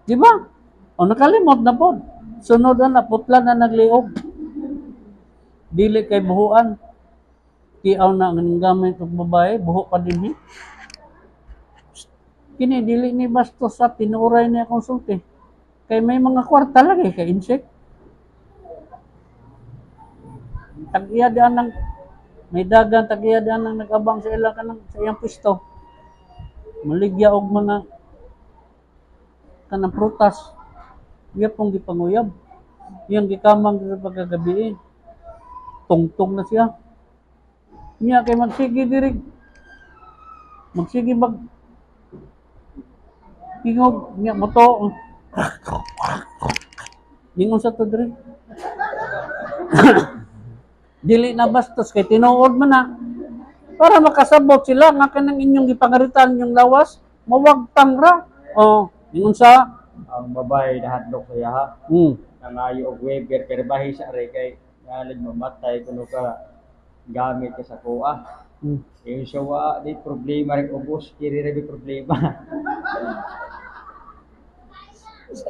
Di ba? O nakalimot na po. Sunod na, putla na nagliog. Dili kay buhuan. Tiaw na ang gamit ng babae, buho pa din Kini dili ni bastos sa tinuray niya konsulti. Kay may mga kwarta lagi kay insect. Tag-iya diyan ng may dagan, tag-iya diyan ng nag-abang sa ila kanang sa iyang pwesto. Maligya og mga kanang prutas. Iya pong gipanguyab. Iyang gikamang sa pagkagabi. Tungtong na siya. Niya kay magsige diri. Magsige tingog niya moto. Ningon sa to diri. Dili na bastos kay tinuod man na. Para makasabot sila nga kanang inyong gipangaritan yung lawas, mawagtang ra. Oh, ningon sa Ang babae na hadlok sa yaha. Nangayo og Weber pero bahi sa ray kay nalig mamatay kuno ka gamit ka sa kuha. Yung siya wa di problema rin ubos kiri ra problema.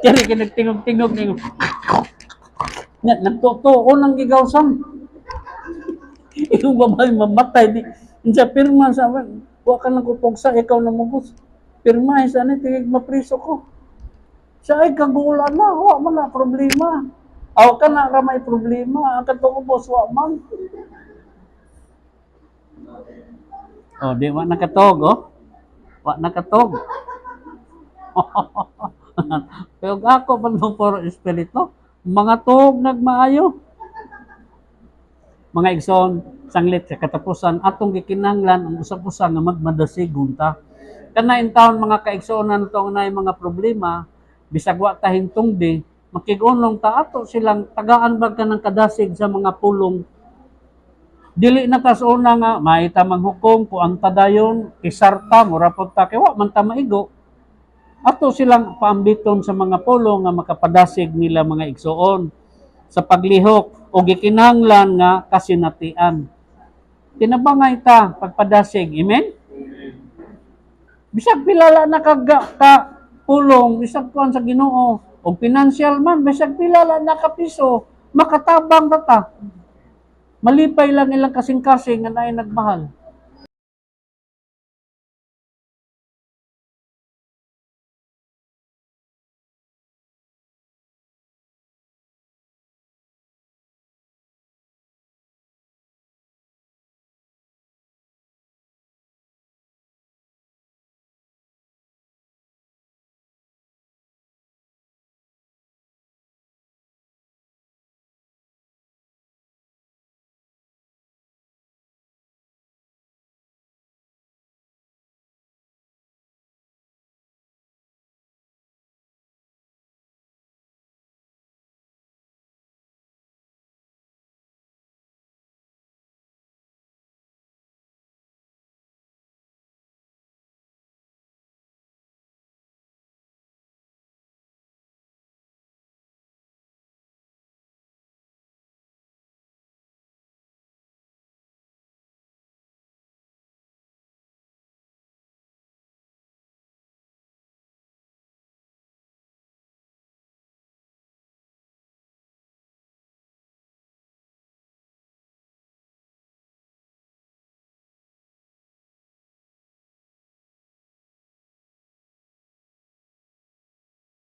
kaya kinagtingog-tingog ningon. Nagtotoo nang gigawsan. Yung babae mamatay di siya pirma sa wa ka nang kupugsa ikaw na mugos. Pirma sa ni tigig mapriso ko. Siya ay kagulan na, wa man na problema. Aw ka na ramay problema, ang katong ubos wa man. Oh, di wa nakatog oh. Wa nakatog. Pero ako pa no for espiritu, mga tog nagmaayo. mga igsoon sanglit sa katapusan atong gikinahanglan ang usap-usa nga magmadasigon ta. Kana in taon mga kaigsuonan tong nay mga problema bisag wa ta hingtungdi makig-unlong ta ato silang tagaan bag kanang kadasig sa mga pulong. Dili na ta sa una nga maita manghukom ko ang tadayon kisarta mura pod ta kay wa man ta maigo. Ato silang paambiton sa mga pulong nga makapadasig nila mga igsuon sa paglihok o gikinahanglan nga kasinatian. Tinabangay ta pagpadasig. Amen? Bisag pilala na ka pulong, bisag kuan sa Ginoo, o financial man, bisag pilala na ka piso, makatabang ta ta. Malipay lang ilang kasing-kasing nga naay nagmahal.